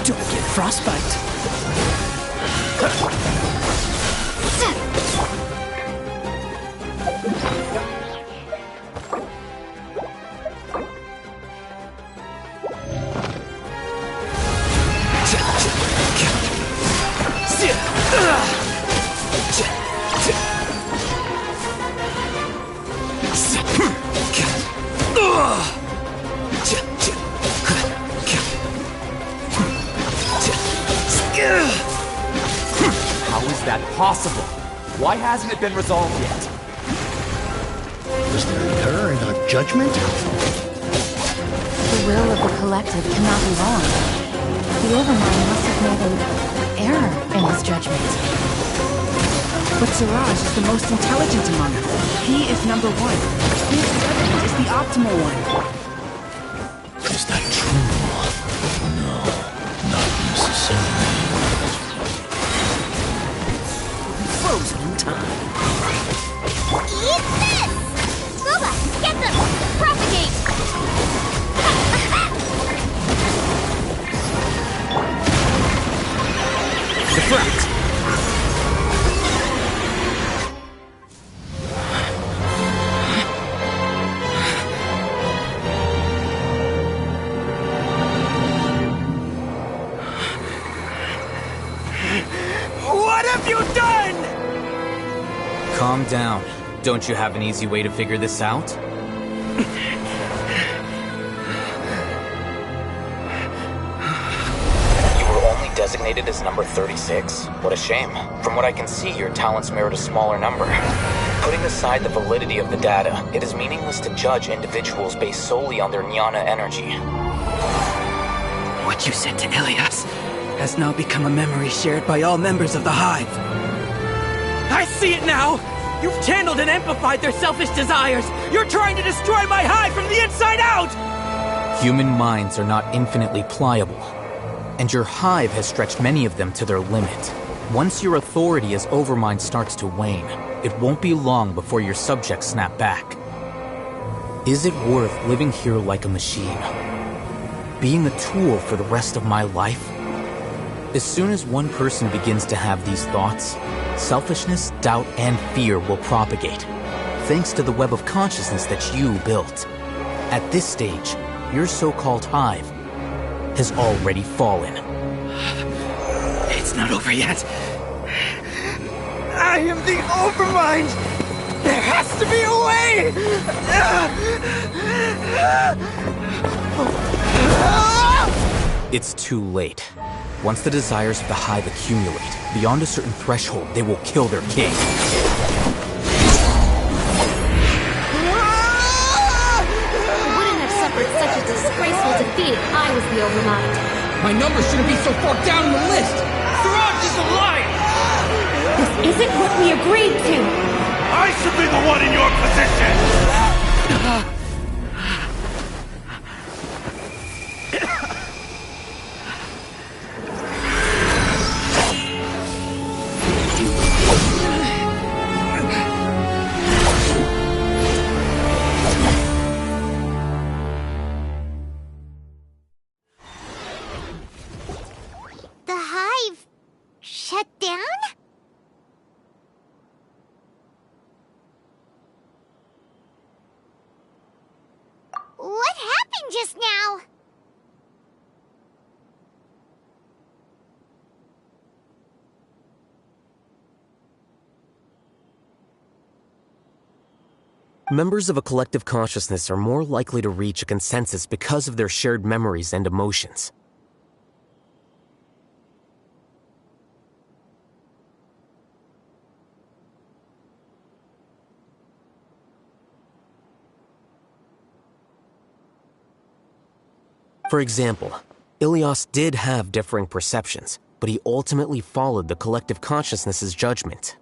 Don't get frostbite. How is that possible? Why hasn't it been resolved yet? Was there an error in our judgment? The will of the collective cannot be wrong. The Overmind must have made an error in his judgment. But Siraj is the most intelligent among us. He is number one. His judgment is the optimal one. Is that true? No, not necessarily. Frozen time. Eat this! Boba, get them! Propagate! Deflect! What have you done? Calm down. Don't you have an easy way to figure this out? You were only designated as number 36. What a shame. From what I can see, your talents merit a smaller number. Putting aside the validity of the data, it is meaningless to judge individuals based solely on their jnana energy. What you said to Ilias has now become a memory shared by all members of the Hive. I see it now! You've channeled and amplified their selfish desires! You're trying to destroy my Hive from the inside out! Human minds are not infinitely pliable, and your Hive has stretched many of them to their limit. Once your authority as Overmind starts to wane, it won't be long before your subjects snap back. Is it worth living here like a machine? Being a tool for the rest of my life? As soon as one person begins to have these thoughts, selfishness, doubt, and fear will propagate, thanks to the web of consciousness that you built. At this stage, your so-called Hive has already fallen. It's not over yet. I am the Overmind! There has to be a way! It's too late. Once the desires of the Hive accumulate, beyond a certain threshold, they will kill their king. I wouldn't have suffered such a disgraceful defeat if I was the Overmind. My number shouldn't be so far down the list! Siraj is alive! This isn't what we agreed to! I should be the one in your position! The Hive shut down? What happened just now? Members of a collective consciousness are more likely to reach a consensus because of their shared memories and emotions. For example, Ilias did have differing perceptions, but he ultimately followed the collective consciousness's judgment.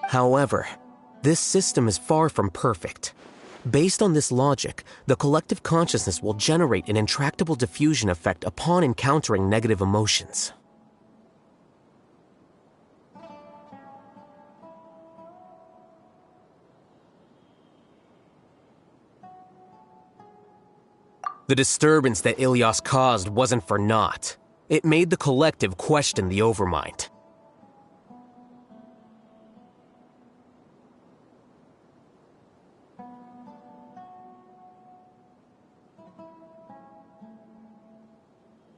However, this system is far from perfect. Based on this logic, the collective consciousness will generate an intractable diffusion effect upon encountering negative emotions. The disturbance that Ilias caused wasn't for naught. It made the collective question the Overmind.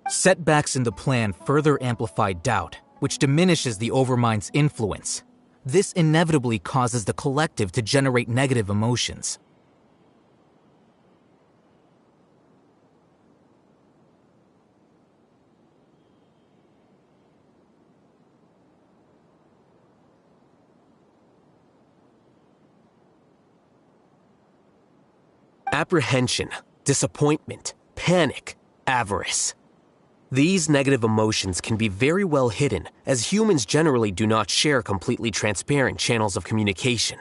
Setbacks in the plan further amplify doubt, which diminishes the Overmind's influence. This inevitably causes the collective to generate negative emotions. Apprehension, disappointment, panic, avarice. These negative emotions can be very well hidden, as humans generally do not share completely transparent channels of communication.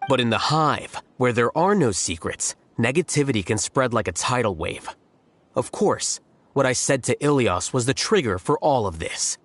But in the Hive, where there are no secrets, negativity can spread like a tidal wave. Of course, what I said to Ilias was the trigger for all of this.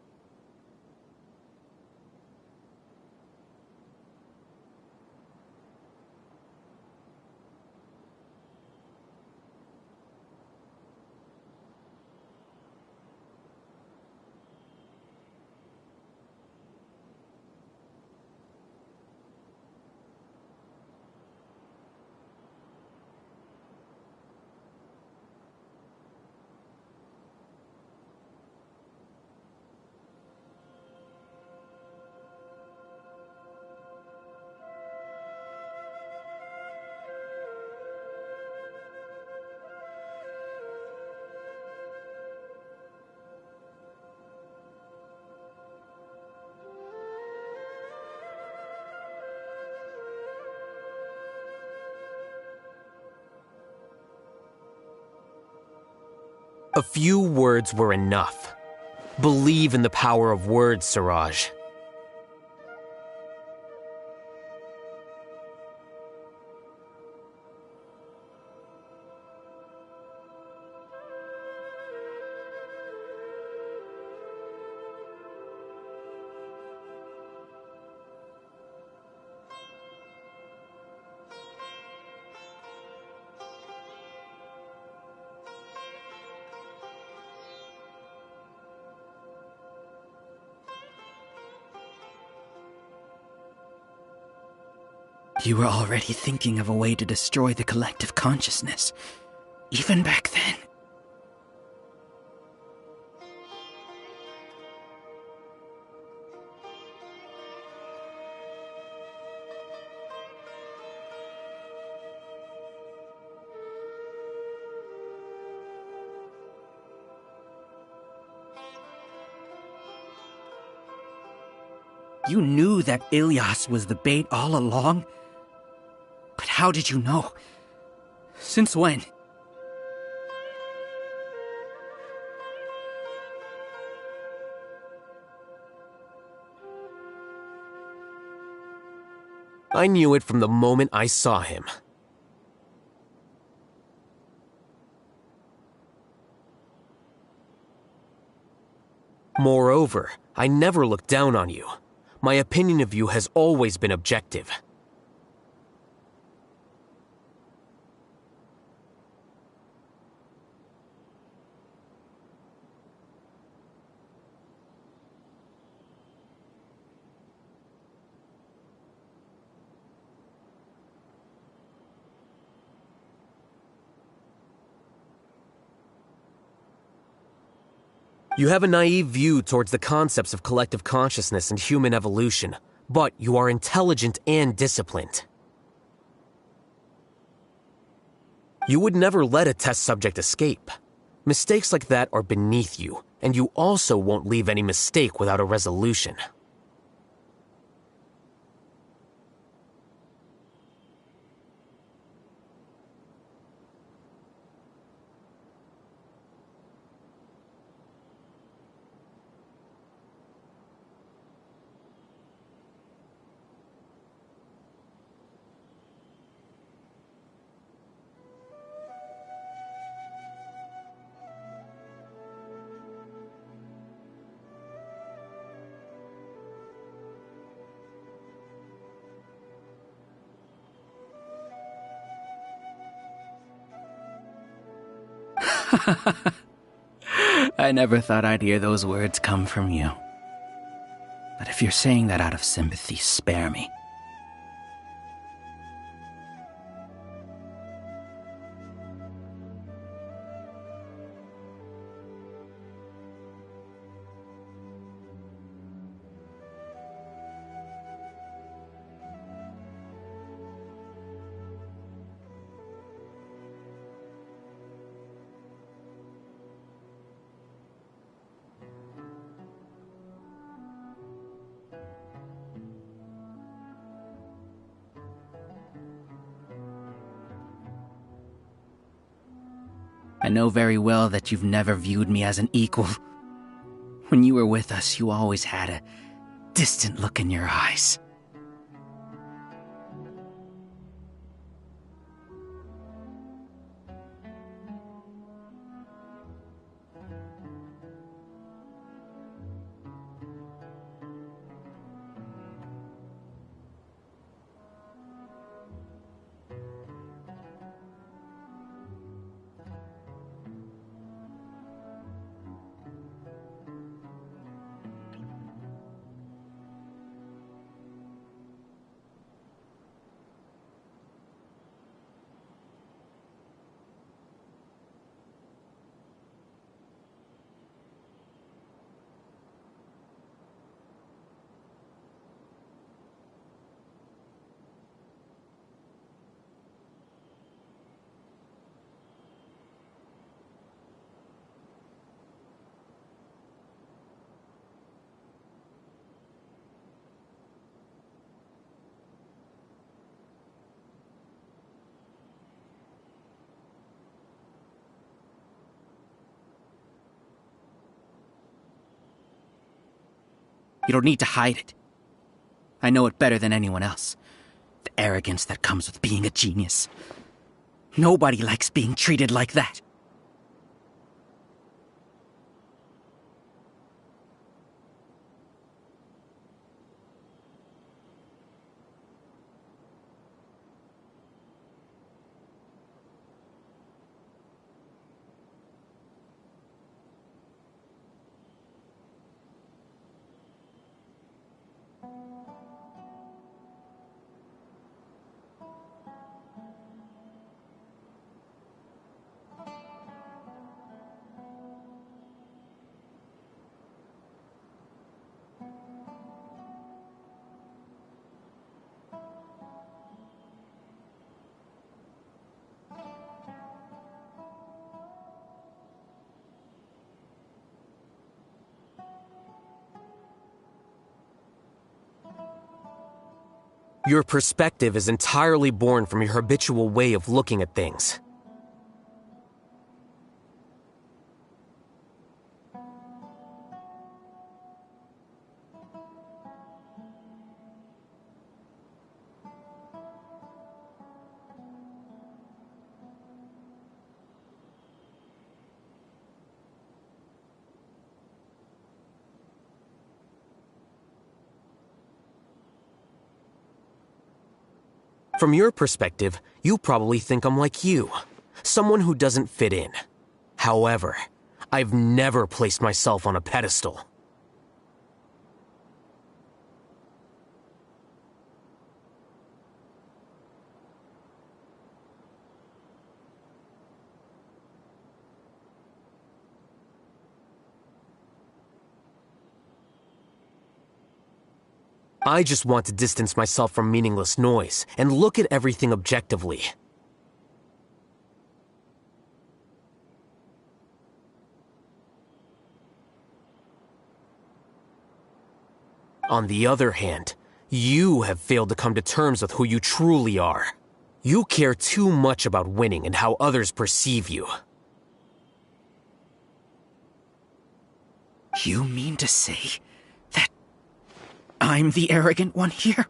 A few words were enough. Believe in the power of words, Siraj. You were already thinking of a way to destroy the collective consciousness, even back then. You knew that Ilias was the bait all along? But how did you know? Since when? I knew it from the moment I saw him. Moreover, I never looked down on you. My opinion of you has always been objective. You have a naive view towards the concepts of collective consciousness and human evolution, but you are intelligent and disciplined. You would never let a test subject escape. Mistakes like that are beneath you, and you also won't leave any mistake without a resolution. I never thought I'd hear those words come from you. But if you're saying that out of sympathy, spare me. I know very well that you've never viewed me as an equal. When you were with us, you always had a distant look in your eyes. You don't need to hide it. I know it better than anyone else. The arrogance that comes with being a genius. Nobody likes being treated like that. Your perspective is entirely born from your habitual way of looking at things. From your perspective, you probably think I'm like you, someone who doesn't fit in. However, I've never placed myself on a pedestal. I just want to distance myself from meaningless noise and look at everything objectively. On the other hand, you have failed to come to terms with who you truly are. You care too much about winning and how others perceive you. You mean to say that I'm the arrogant one here?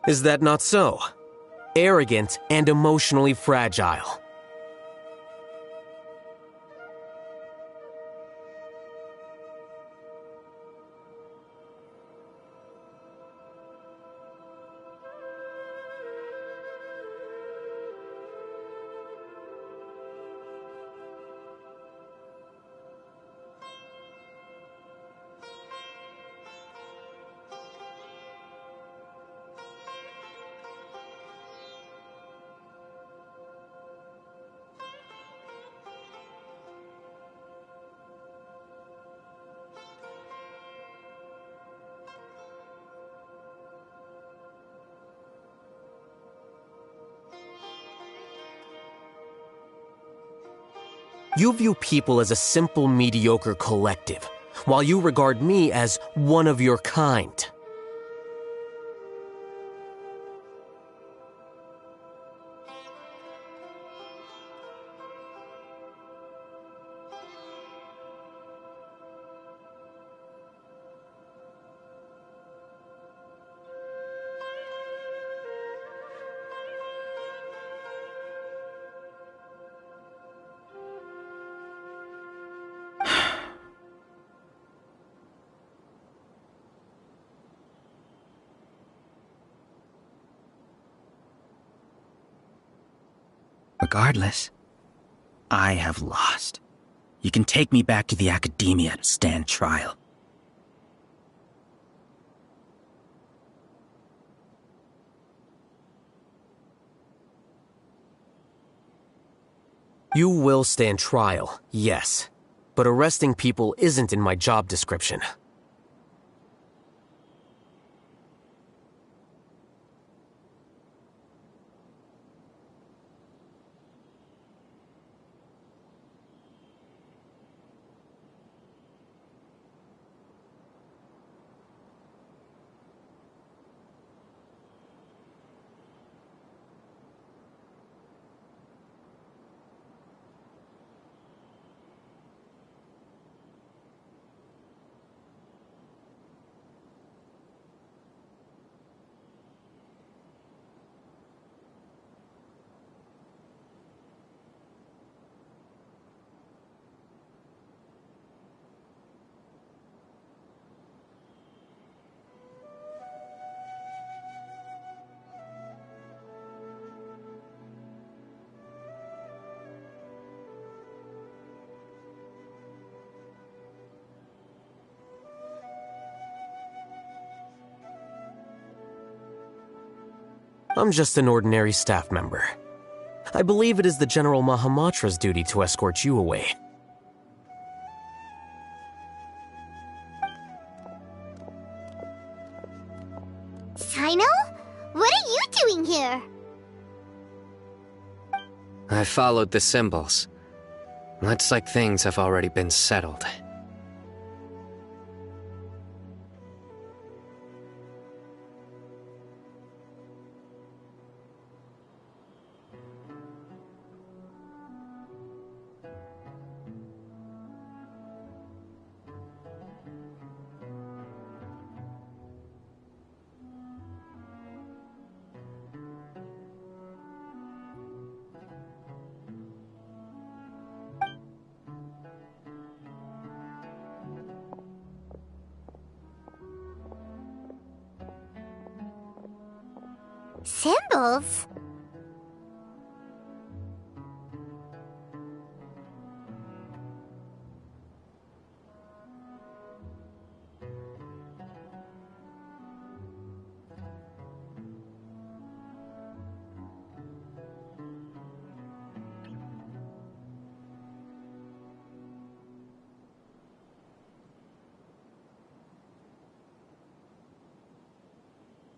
Is that not so? Arrogant and emotionally fragile. You view people as a simple, mediocre collective, while you regard me as one of your kind. Regardless, I have lost. You can take me back to the Academia to stand trial. You will stand trial, yes. But arresting people isn't in my job description. I'm just an ordinary staff member. I believe it is the General Mahamatra's duty to escort you away. Sino? What are you doing here? I followed the symbols. Looks like things have already been settled. Symbols?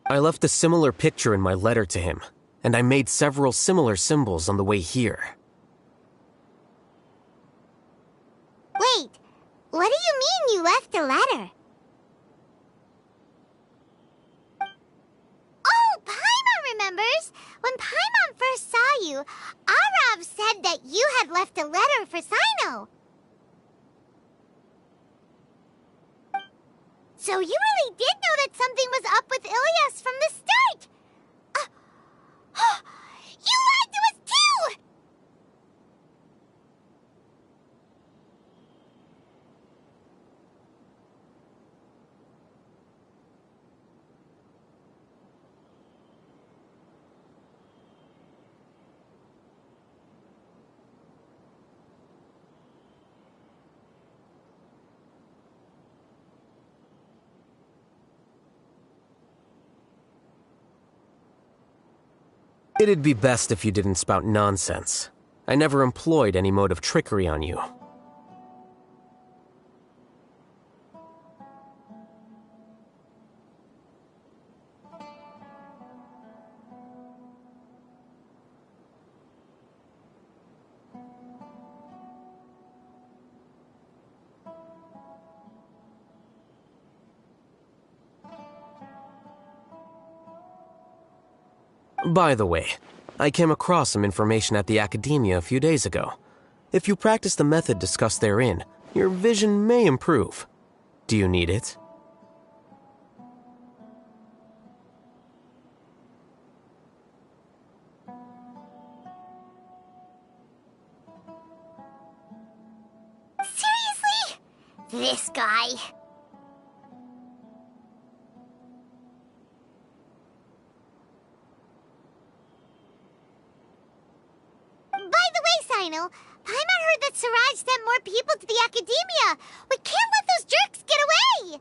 I left a similar picture in my letter to him, and I made several similar symbols on the way here. Wait, what do you mean you left a letter? Oh, Paimon remembers! When Paimon first saw you, Arav said that you had left a letter for Sino. So you really did know that something was up with Ilias from the start! You lied to us too! It'd be best if you didn't spout nonsense. I never employed any mode of trickery on you. By the way, I came across some information at the Academia a few days ago. If you practice the method discussed therein, your vision may improve. Do you need it? Seriously? This guy. Paimon heard that Siraj sent more people to the Academia. We can't let those jerks get away!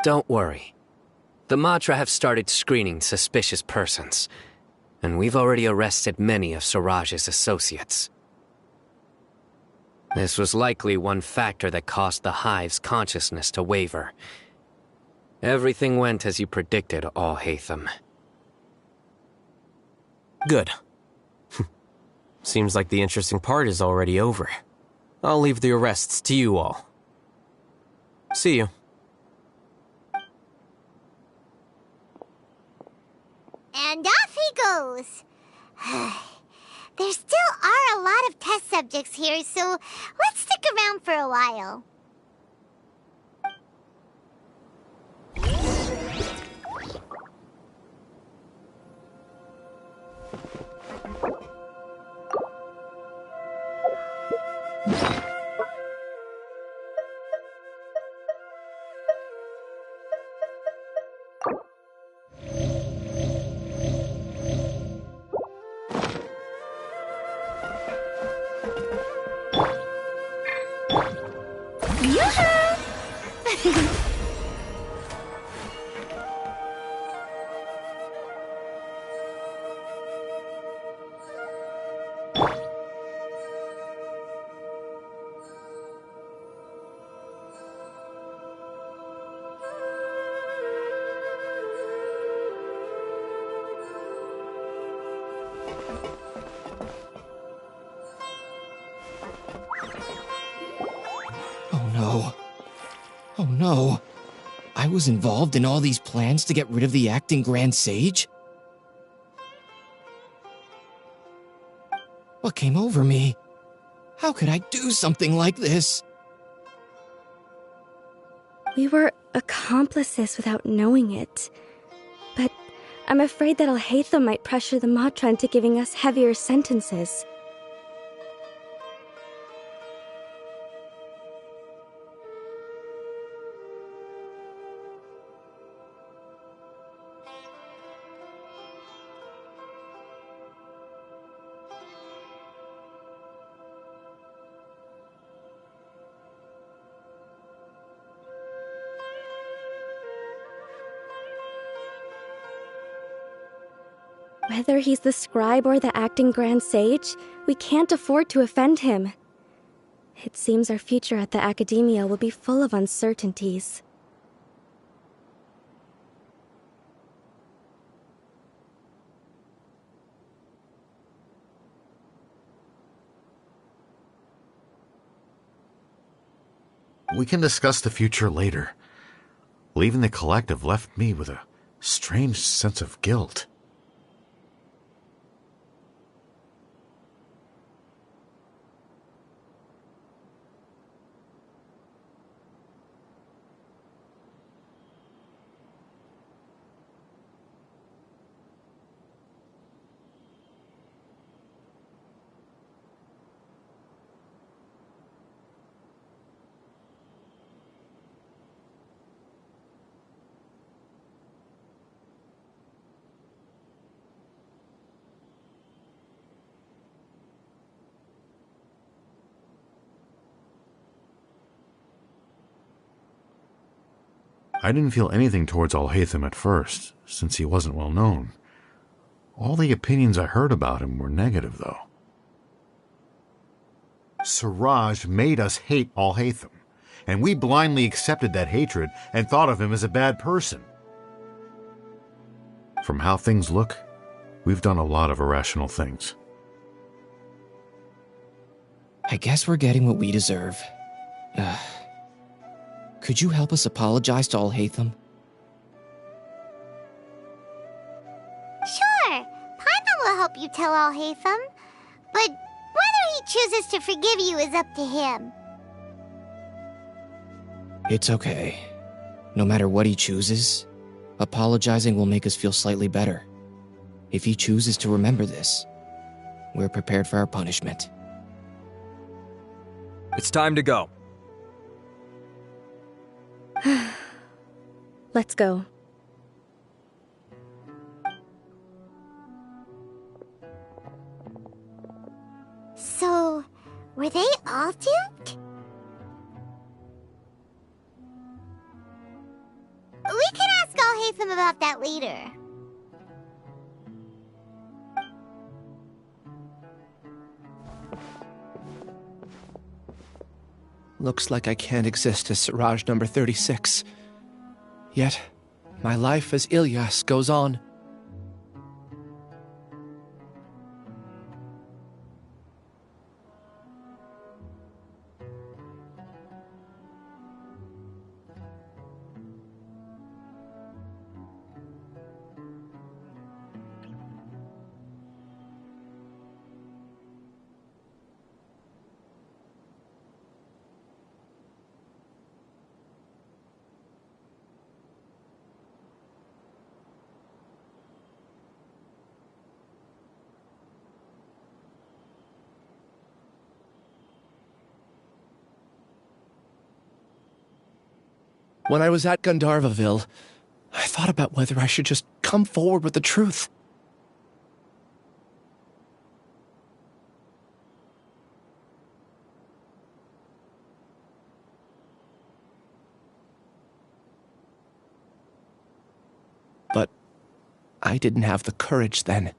Don't worry. The Matra have started screening suspicious persons, and we've already arrested many of Siraj's associates. This was likely one factor that caused the Hive's consciousness to waver. Everything went as you predicted, All-Hatham. Good. Seems like the interesting part is already over. I'll leave the arrests to you all. See you. And off he goes. There still are a lot of test subjects here, so let's stick around for a while. Oh no. Oh no. I was involved in all these plans to get rid of the acting Grand Sage? What came over me? How could I do something like this? We were accomplices without knowing it. But I'm afraid that Alhaitham might pressure the Matra into giving us heavier sentences. Whether he's the scribe or the acting Grand Sage, we can't afford to offend him. It seems our future at the Academia will be full of uncertainties. We can discuss the future later. Leaving the collective left me with a strange sense of guilt. I didn't feel anything towards Alhaitham at first, since he wasn't well known. All the opinions I heard about him were negative, though. Siraj made us hate Alhaitham, and we blindly accepted that hatred and thought of him as a bad person. From how things look, we've done a lot of irrational things. I guess we're getting what we deserve. Could you help us apologize to Alhaitham? Sure, Paimon will help you tell Alhaitham, but whether he chooses to forgive you is up to him. It's okay. No matter what he chooses, apologizing will make us feel slightly better. If he chooses to remember this, we're prepared for our punishment. It's time to go. Let's go. So, were they all duped? We can ask Alhaitham about that later. Looks like I can't exist as Siraj number 36. Yet, my life as Ilyas goes on. When I was at Gandharvaville, I thought about whether I should just come forward with the truth. But I didn't have the courage then.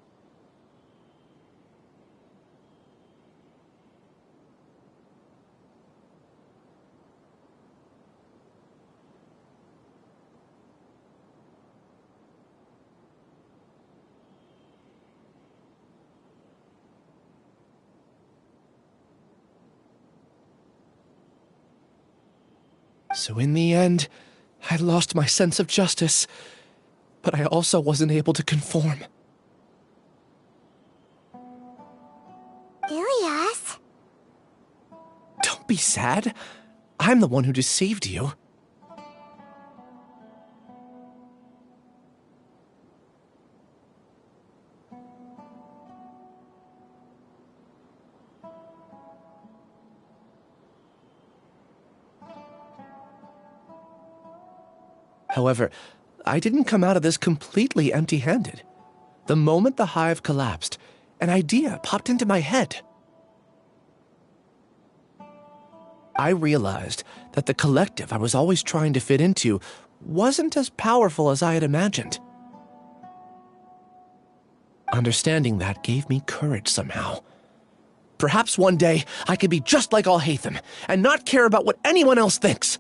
So in the end, I lost my sense of justice, but I also wasn't able to conform. Ilias? Don't be sad. I'm the one who deceived you. However, I didn't come out of this completely empty-handed. The moment the hive collapsed, an idea popped into my head. I realized that the collective I was always trying to fit into wasn't as powerful as I had imagined. Understanding that gave me courage somehow. Perhaps one day I could be just like Alhaitham and not care about what anyone else thinks.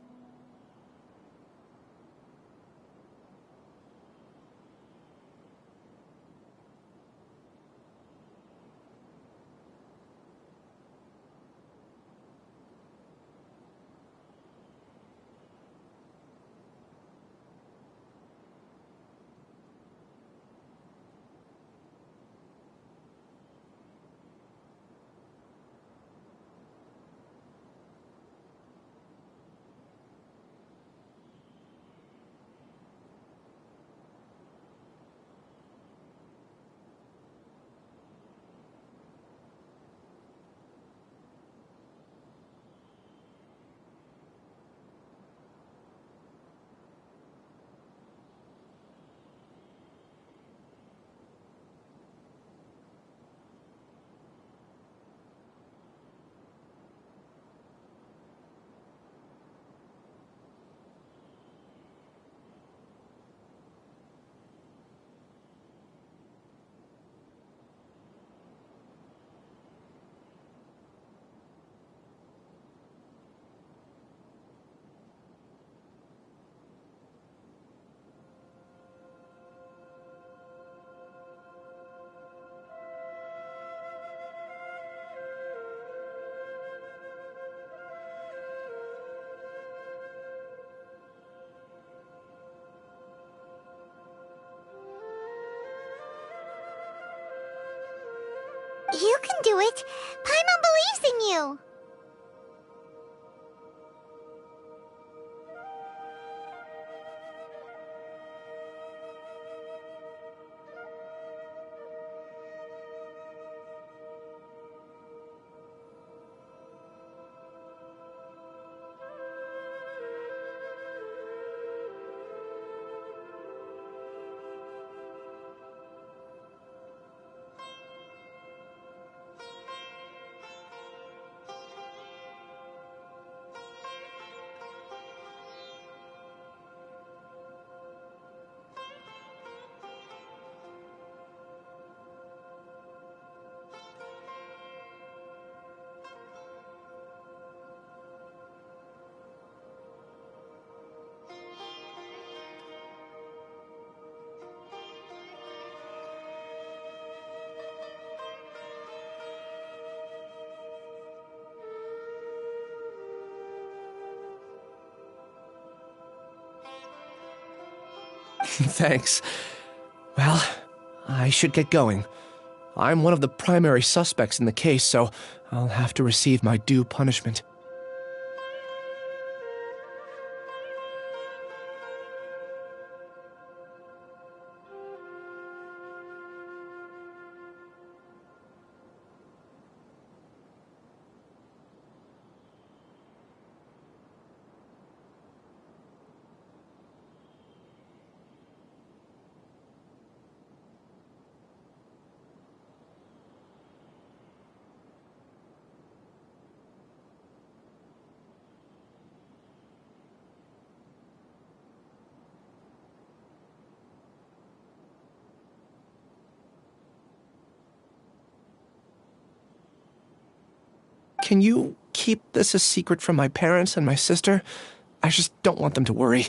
You can do it. Paimon believes in you. Thanks. Well, I should get going. I'm one of the primary suspects in the case, so I'll have to receive my due punishment. Can you keep this a secret from my parents and my sister? I just don't want them to worry.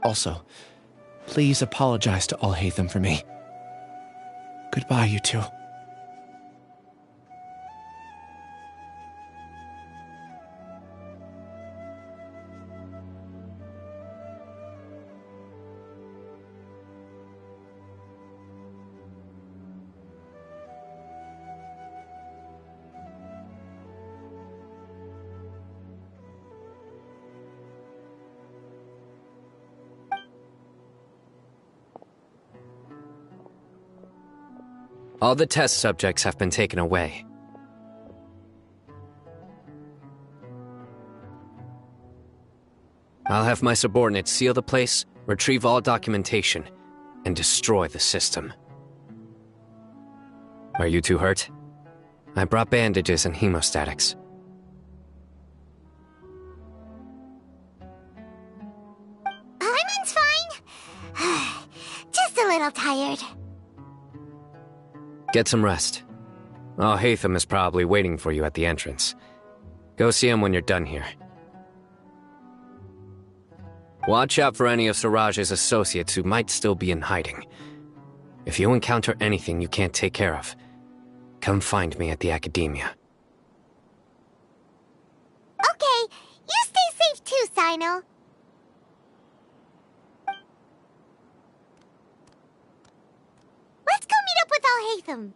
Also, please apologize to all Hatham for me. Goodbye, you two. All the test subjects have been taken away. I'll have my subordinates seal the place, retrieve all documentation, and destroy the system. Are you two hurt? I brought bandages and hemostatics. Hyman's fine. Just a little tired. Get some rest. Oh, Hatham is probably waiting for you at the entrance. Go see him when you're done here. Watch out for any of Siraj's associates who might still be in hiding. If you encounter anything you can't take care of, come find me at the Academia. Okay, you stay safe too, Sino. Let's go meet up with Al-Hatham.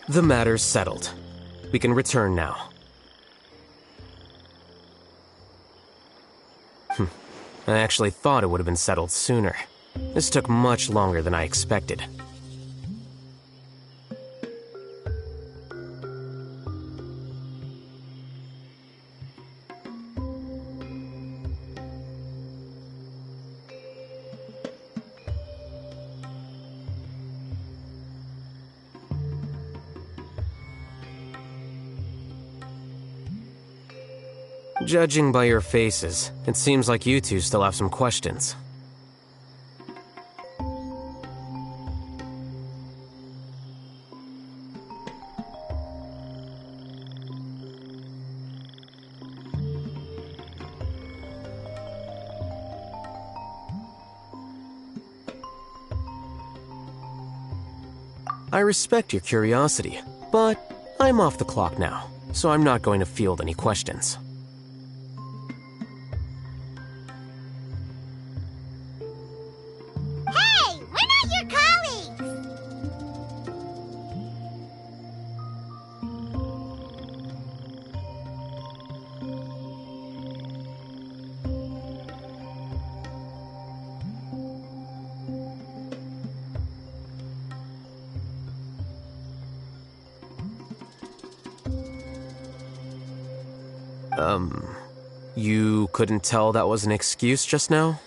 The matter's settled. We can return now. I actually thought it would have been settled sooner. This took much longer than I expected. Judging by your faces, it seems like you two still have some questions. I respect your curiosity, but I'm off the clock now, so I'm not going to field any questions. Hey, we're not your colleagues! You couldn't tell that was an excuse just now?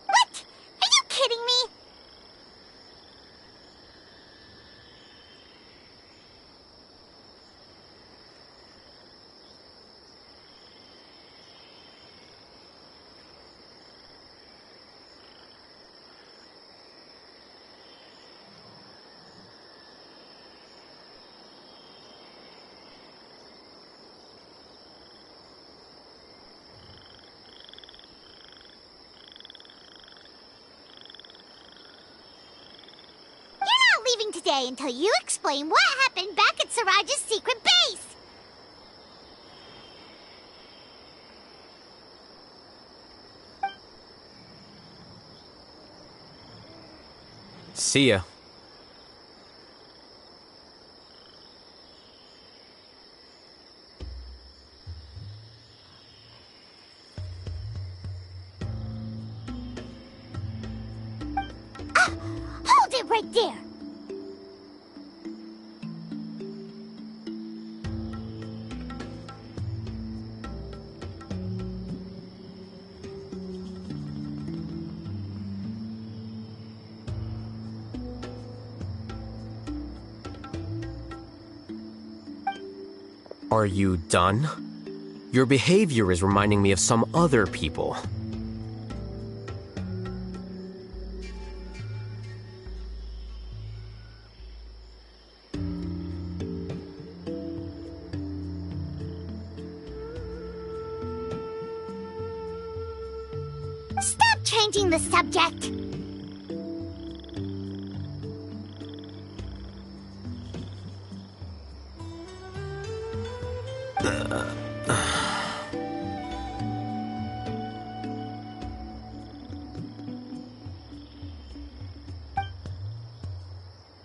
What? Are you kidding me? You're not leaving today until you explain what happened back at Siraj's secret base! See ya. right there. Are you done? Your behavior is reminding me of some other people. Stop changing the subject.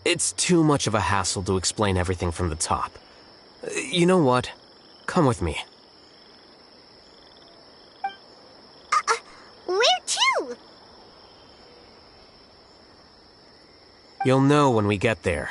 It's too much of a hassle to explain everything from the top. You know what? Come with me. Where to? You'll know when we get there.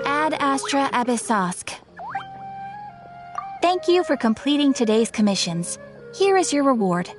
Ad Astra Abyssosk. Thank you for completing today's commissions. Here is your reward.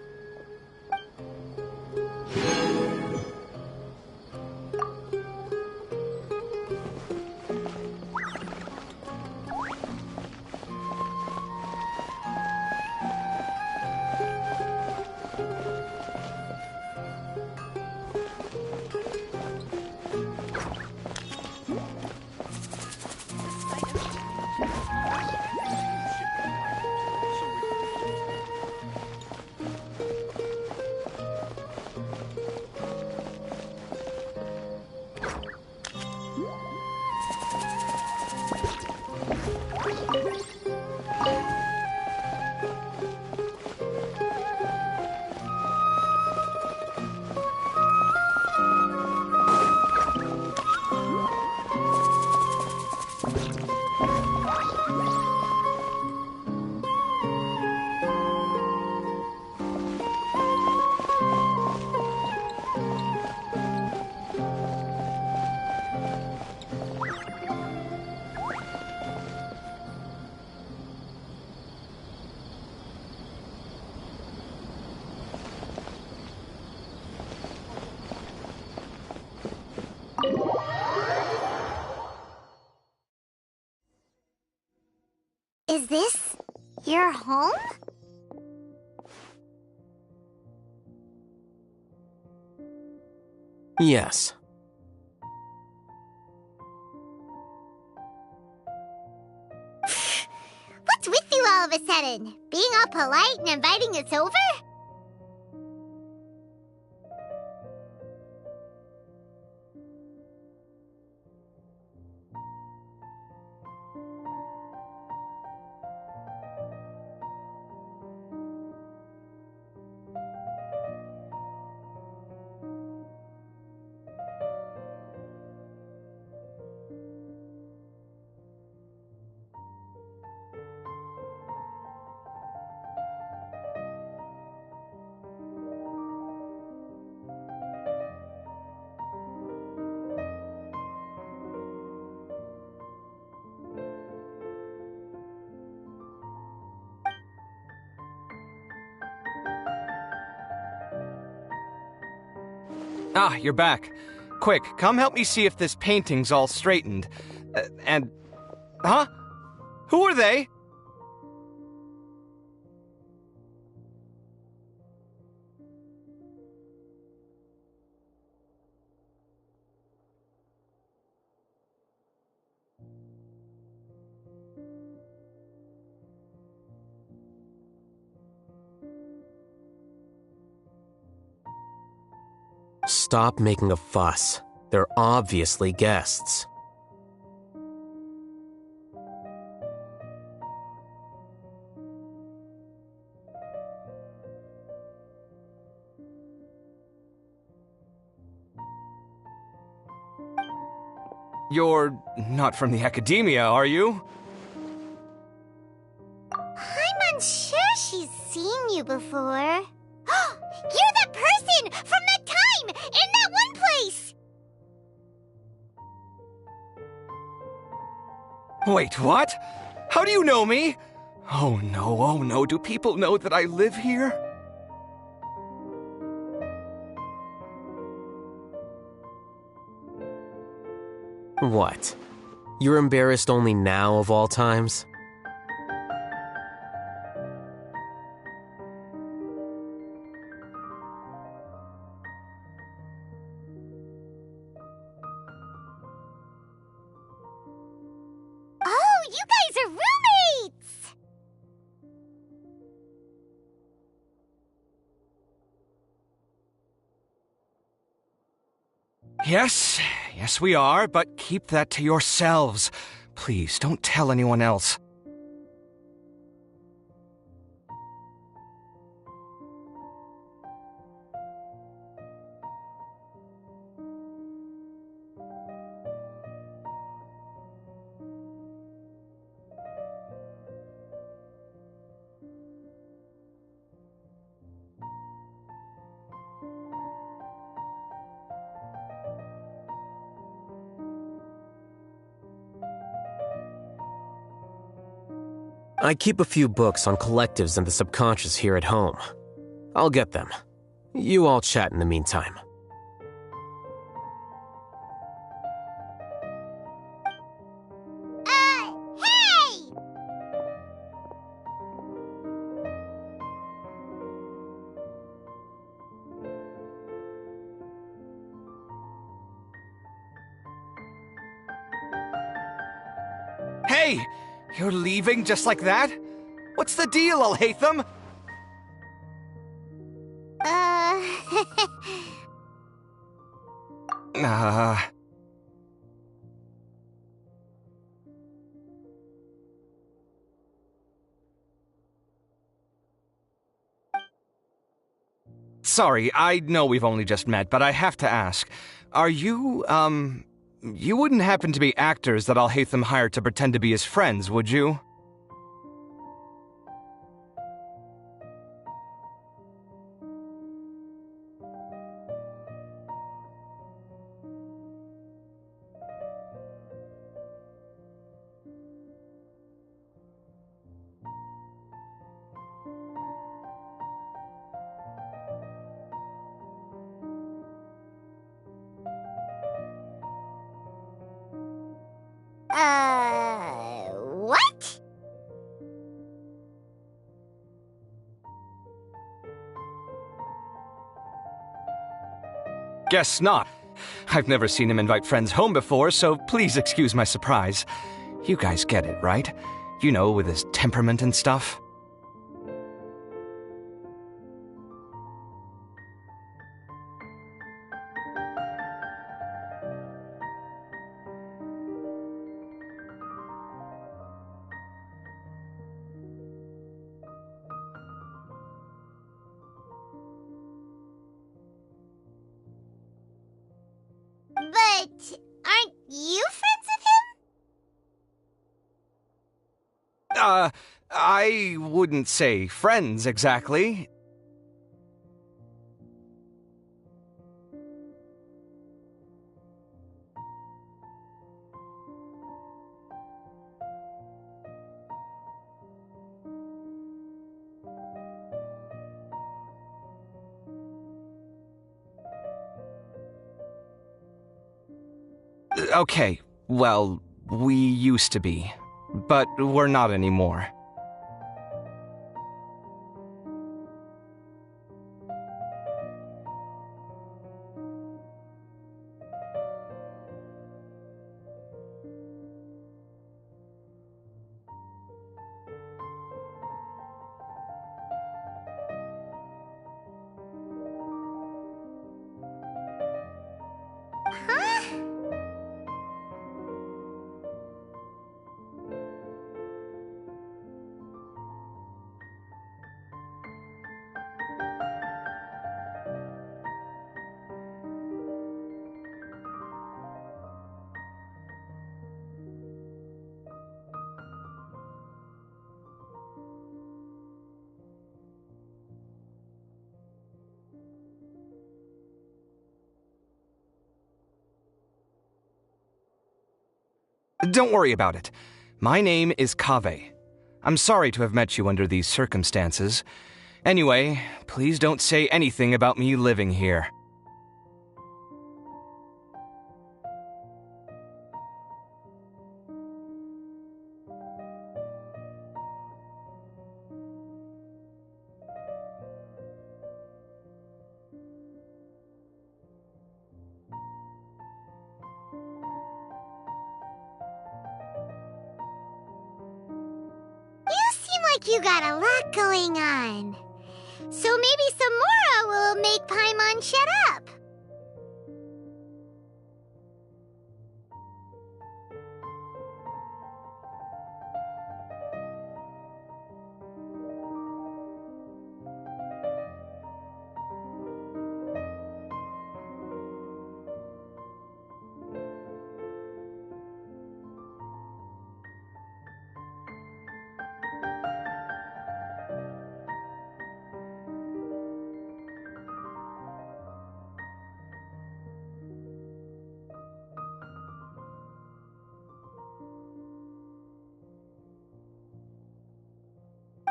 Is this your home? Yes. What's with you all of a sudden? Being all polite and inviting us over? Ah, you're back. Quick, come help me see if this painting's all straightened. Huh? Who are they? Stop making a fuss. They're obviously guests. You're not from the Academia, are you? I'm unsure she's seen you before. You're that person from that time in that one place! Wait, what? How do you know me? Oh no, do people know that I live here? What? You're embarrassed only now of all times? Oh, you guys are roommates! Yes we are, but keep that to yourselves. Please, don't tell anyone else. I keep a few books on collectives and the subconscious here at home. I'll get them. You all chat in the meantime. Hey! Hey! You're leaving just like that? What's the deal, Al-Haytham? Sorry, I know we've only just met, but I have to ask. Are you, you wouldn't happen to be actors that Al-Haytham hired to pretend to be his friends, would you? What? Guess not. I've never seen him invite friends home before, so please excuse my surprise. You guys get it, right? You know, with his temperament and stuff. But aren't you friends with him? I wouldn't say friends exactly. Okay, well, we used to be. But we're not anymore. Don't worry about it. My name is Kaveh. I'm sorry to have met you under these circumstances. Anyway, please don't say anything about me living here. You seem like you got a lot going on. So maybe Samora will make Paimon shut up.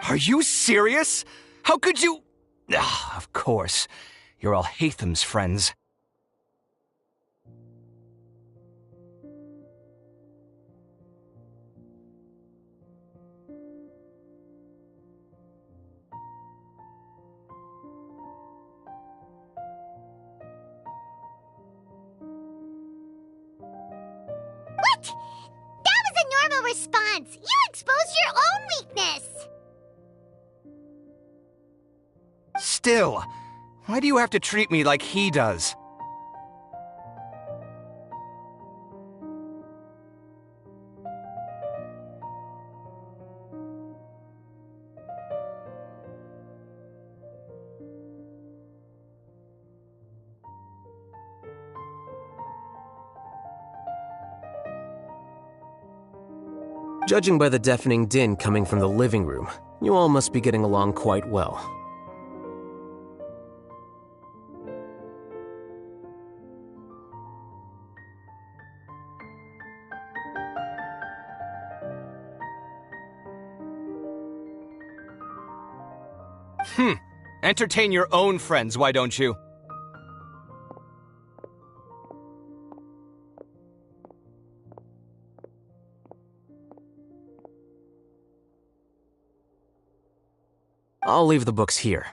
Are you serious? How could you... Ah, of course. You're all Hatham's friends. What? That was a normal response. You exposed your own weakness. Still, why do you have to treat me like he does? Judging by the deafening din coming from the living room, you all must be getting along quite well. Entertain your own friends, why don't you? I'll leave the books here.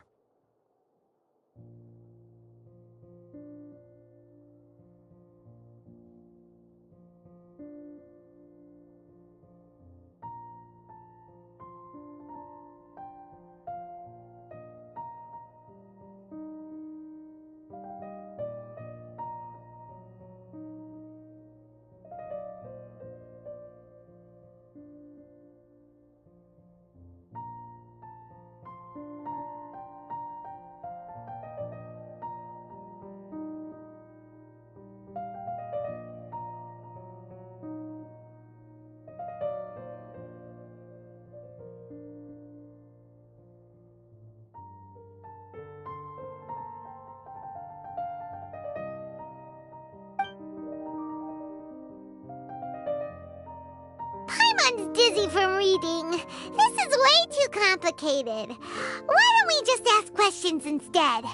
Paimon's dizzy from reading. This is way too complicated. Why don't we just ask questions instead?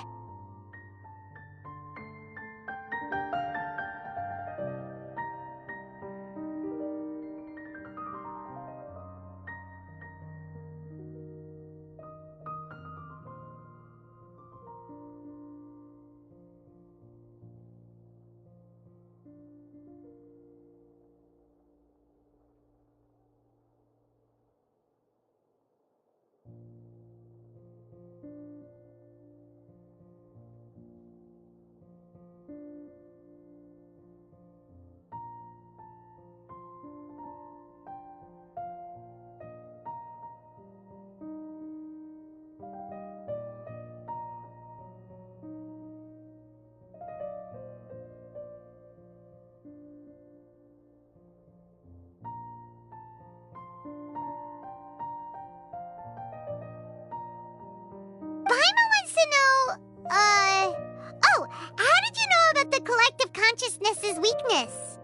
Oh, how did you know about the collective consciousness's weakness?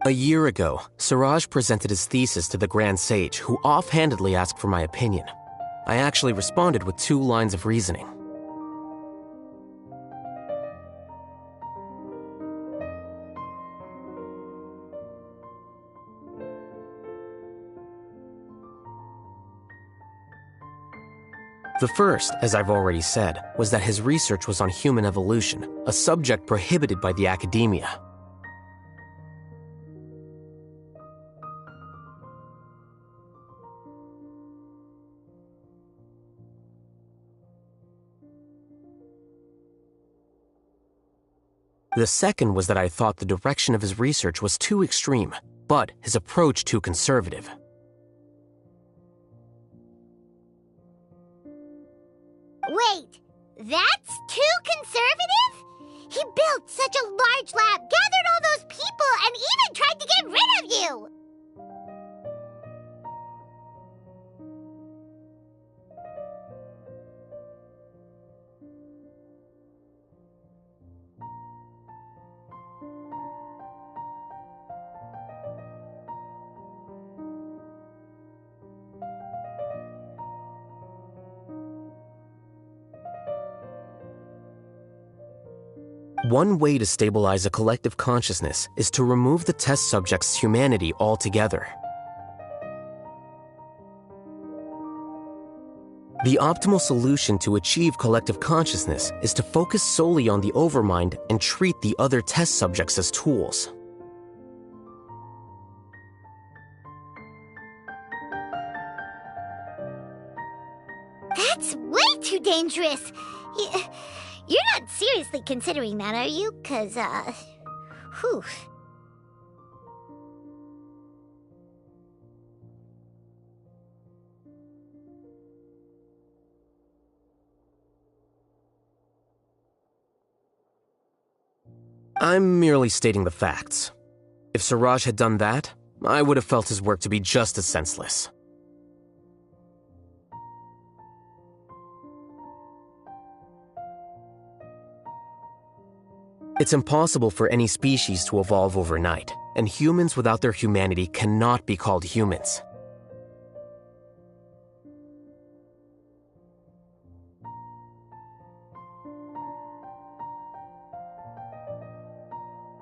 A year ago, Siraj presented his thesis to the Grand Sage, who offhandedly asked for my opinion. I actually responded with 2 lines of reasoning. The first, as I've already said, was that his research was on human evolution, a subject prohibited by the academia. The second was that I thought the direction of his research was too extreme, but his approach too conservative. Wait, that's too conservative? He built such a large lab, gathered all those people, and even tried to get rid of you! One way to stabilize a collective consciousness is to remove the test subject's humanity altogether. The optimal solution to achieve collective consciousness is to focus solely on the overmind and treat the other test subjects as tools. That's way too dangerous! You're not seriously considering that, are you? 'Cause, whew. I'm merely stating the facts. If Siraj had done that, I would have felt his work to be just as senseless. It's impossible for any species to evolve overnight, and humans without their humanity cannot be called humans.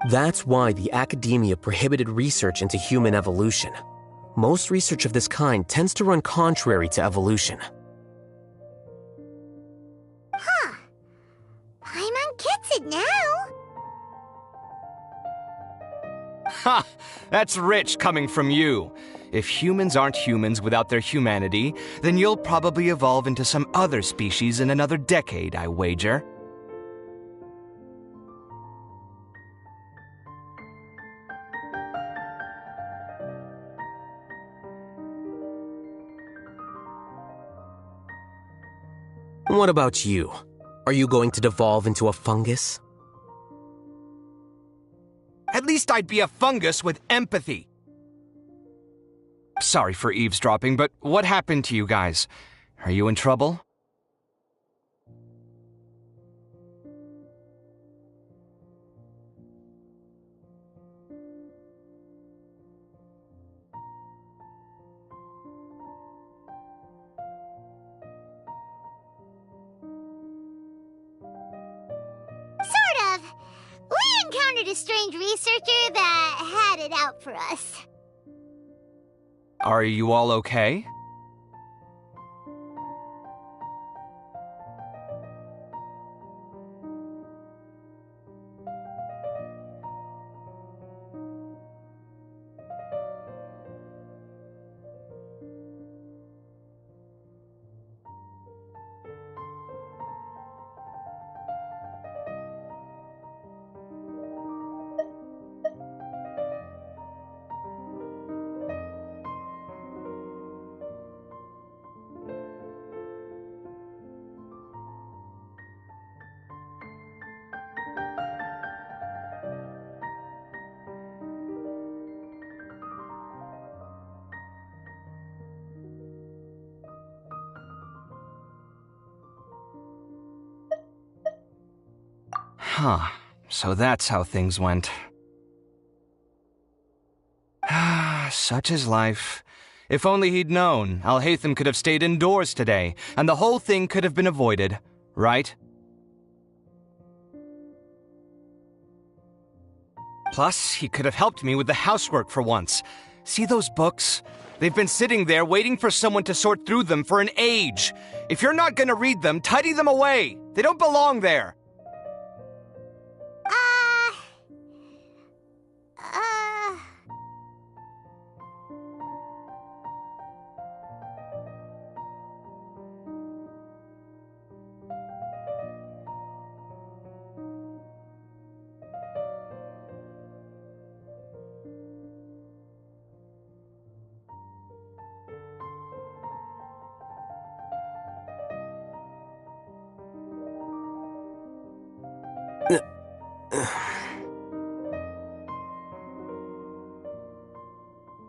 That's why the academia prohibited research into human evolution. Most research of this kind tends to run contrary to evolution. Huh. Paimon gets it now. Ha! That's rich coming from you. If humans aren't humans without their humanity, then you'll probably evolve into some other species in another decade, I wager. What about you? Are you going to devolve into a fungus? At least I'd be a fungus with empathy. Sorry for eavesdropping, but what happened to you guys? Are you in trouble? Sort of. We encountered a strange researcher that had it out for us. Are you all okay? Huh. So that's how things went. Such is life. If only he'd known, Alhaitham could have stayed indoors today, and the whole thing could have been avoided, right? Plus, he could have helped me with the housework for once. See those books? They've been sitting there waiting for someone to sort through them for an age. If you're not gonna read them, tidy them away. They don't belong there.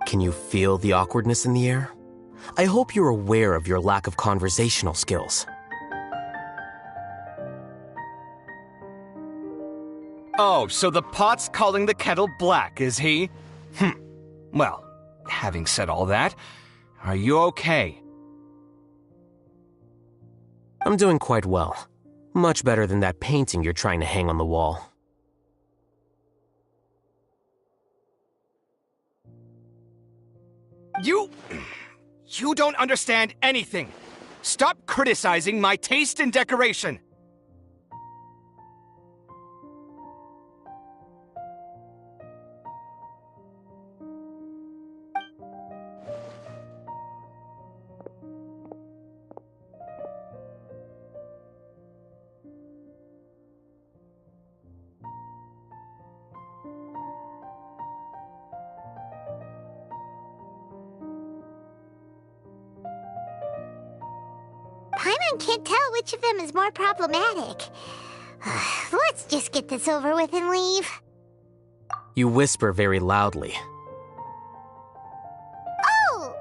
Can you feel the awkwardness in the air? I hope you're aware of your lack of conversational skills. Oh, so the pot's calling the kettle black, is he? Well, having said all that, are you okay? I'm doing quite well. Much better than that painting you're trying to hang on the wall. You don't understand anything. Stop criticizing my taste in decoration. Paimon can't tell which of them is more problematic. Let's just get this over with and leave. You whisper very loudly. Oh,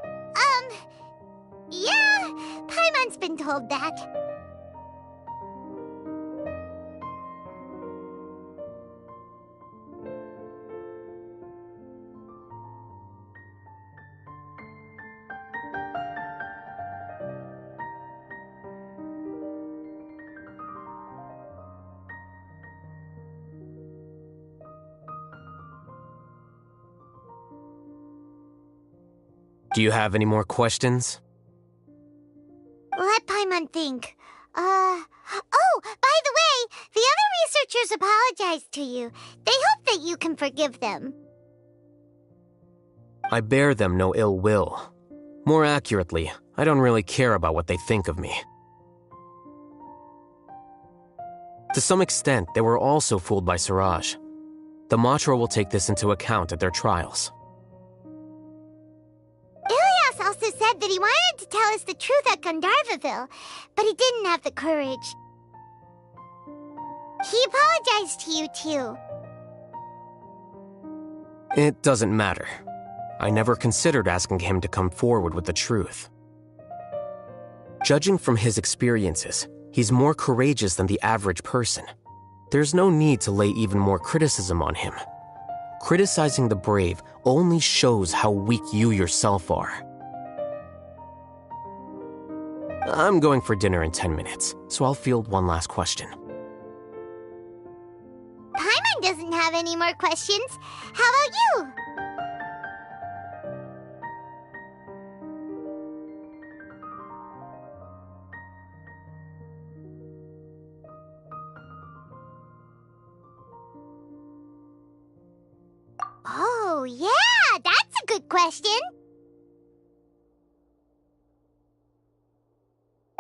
yeah, Paimon's been told that. Do you have any more questions? Let Paimon think. Oh, by the way, the other researchers apologized to you. They hope that you can forgive them. I bear them no ill will. More accurately, I don't really care about what they think of me. To some extent, they were also fooled by Siraj. The Matra will take this into account at their trials. Ilias also said that he wanted to tell us the truth at Gandharvaville, but he didn't have the courage. He apologized to you, too. It doesn't matter. I never considered asking him to come forward with the truth. Judging from his experiences, he's more courageous than the average person. There's no need to lay even more criticism on him. Criticizing the brave only shows how weak you yourself are. I'm going for dinner in 10 minutes, so I'll field one last question. Paimon doesn't have any more questions. How about you? Oh, yeah, that's a good question.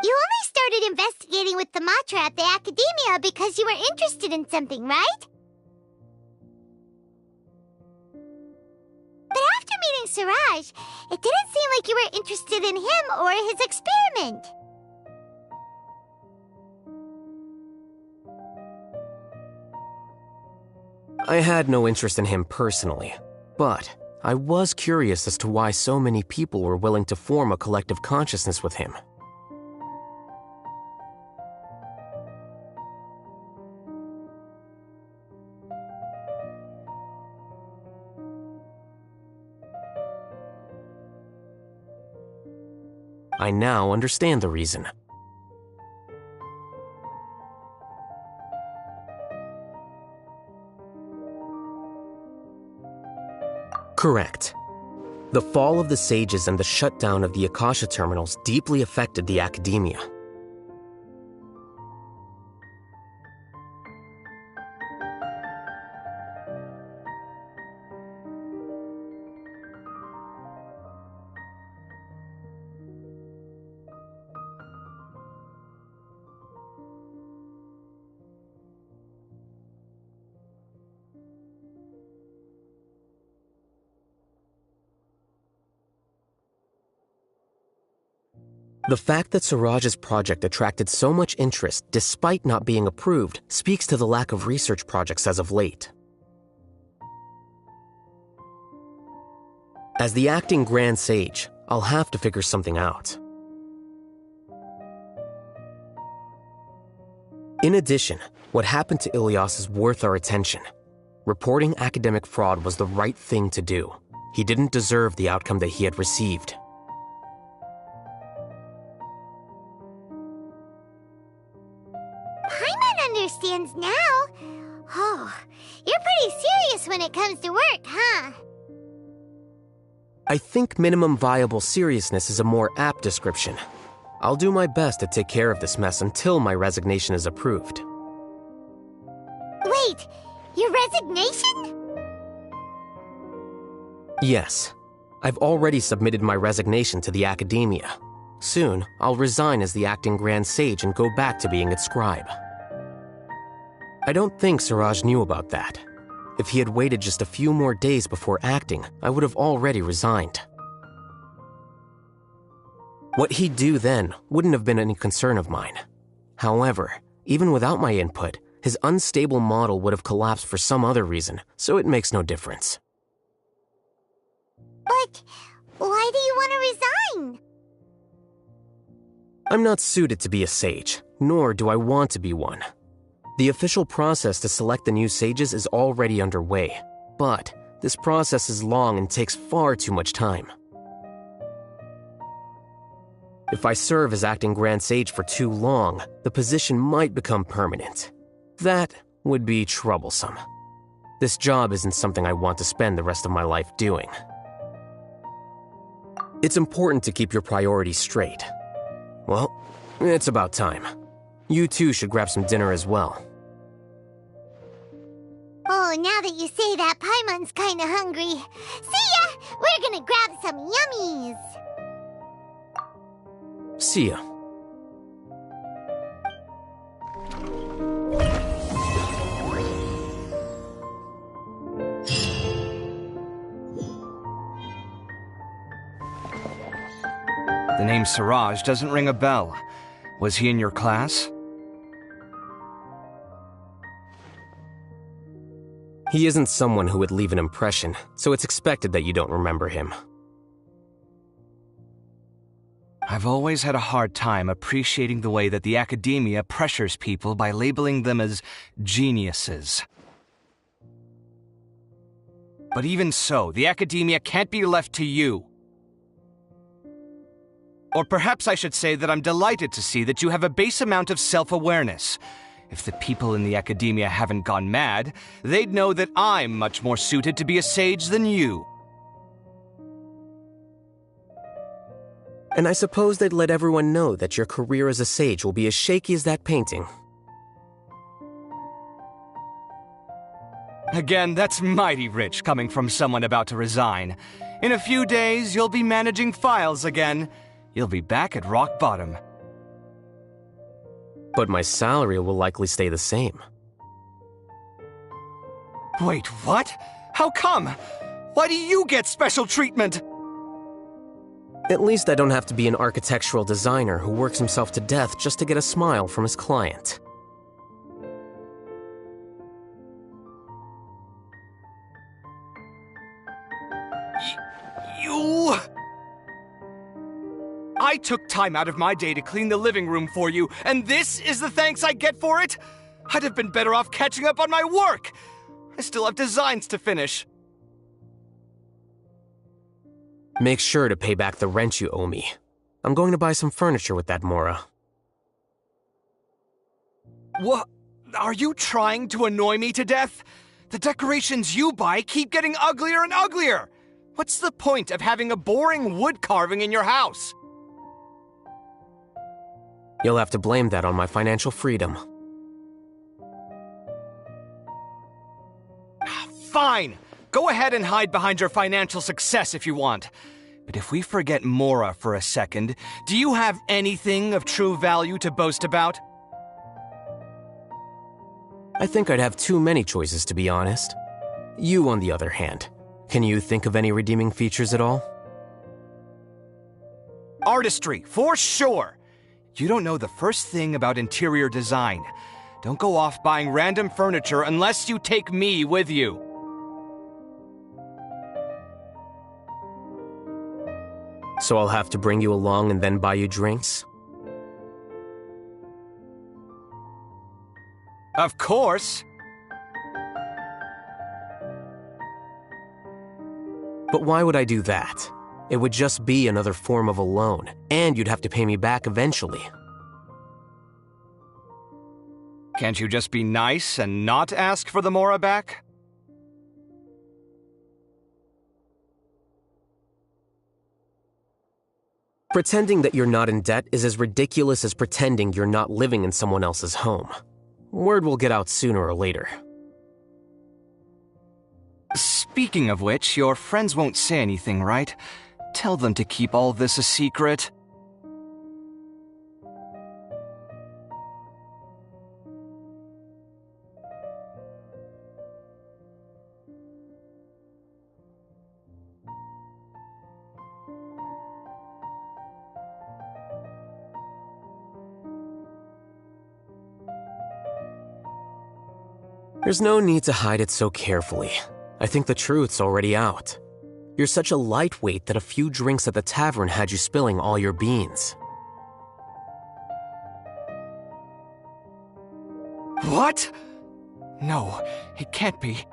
You only started investigating with the Matra at the Academia because you were interested in something, right? But after meeting Siraj, it didn't seem like you were interested in him or his experiment. I had no interest in him personally, but I was curious as to why so many people were willing to form a collective consciousness with him. I now understand the reason. Correct. The fall of the sages and the shutdown of the Akasha terminals deeply affected the academia. The fact that Suraj's project attracted so much interest despite not being approved speaks to the lack of research projects as of late. As the acting Grand Sage, I'll have to figure something out. In addition, what happened to Ilias is worth our attention. Reporting academic fraud was the right thing to do. He didn't deserve the outcome that he had received. Understands now. Oh, you're pretty serious when it comes to work, huh? I think minimum viable seriousness is a more apt description. I'll do my best to take care of this mess until my resignation is approved. Wait, your resignation? Yes. I've already submitted my resignation to the academia. Soon, I'll resign as the acting Grand Sage and go back to being its scribe. I don't think Suraj knew about that. If he had waited just a few more days before acting, I would have already resigned. What he'd do then wouldn't have been any concern of mine. However, even without my input, his unstable model would have collapsed for some other reason, so it makes no difference. But why do you want to resign? I'm not suited to be a sage, nor do I want to be one. The official process to select the new sages is already underway, but this process is long and takes far too much time. If I serve as acting Grand Sage for too long, the position might become permanent. That would be troublesome. This job isn't something I want to spend the rest of my life doing. It's important to keep your priorities straight. Well, it's about time. You too should grab some dinner as well. Oh, now that you say that, Paimon's kinda hungry. See ya! We're gonna grab some yummies! See ya. The name Suraj doesn't ring a bell. Was he in your class? He isn't someone who would leave an impression, so it's expected that you don't remember him. I've always had a hard time appreciating the way that the academia pressures people by labeling them as geniuses. But even so, the academia can't be left to you. Or perhaps I should say that I'm delighted to see that you have a base amount of self-awareness. If the people in the academia haven't gone mad, they'd know that I'm much more suited to be a sage than you. And I suppose they'd let everyone know that your career as a sage will be as shaky as that painting. Again, that's mighty rich coming from someone about to resign. In a few days, you'll be managing files again. You'll be back at rock bottom. But my salary will likely stay the same. Wait, what? How come? Why do you get special treatment? At least I don't have to be an architectural designer who works himself to death just to get a smile from his client. You... I took time out of my day to clean the living room for you, and this is the thanks I get for it? I'd have been better off catching up on my work. I still have designs to finish. Make sure to pay back the rent you owe me. I'm going to buy some furniture with that, Mora. What? Are you trying to annoy me to death? The decorations you buy keep getting uglier and uglier. What's the point of having a boring wood carving in your house? You'll have to blame that on my financial freedom. Fine! Go ahead and hide behind your financial success if you want. But if we forget Mora for a second, do you have anything of true value to boast about? I think I'd have too many choices, to be honest. You, on the other hand, can you think of any redeeming features at all? Artistry, for sure! You don't know the first thing about interior design. Don't go off buying random furniture unless you take me with you. So I'll have to bring you along and then buy you drinks? Of course! But why would I do that? It would just be another form of a loan, and you'd have to pay me back eventually. Can't you just be nice and not ask for the Mora back? Pretending that you're not in debt is as ridiculous as pretending you're not living in someone else's home. Word will get out sooner or later. Speaking of which, your friends won't say anything, right? Tell them to keep all this a secret. There's no need to hide it so carefully. I think the truth's already out. You're such a lightweight that a few drinks at the tavern had you spilling all your beans. What? No, it can't be.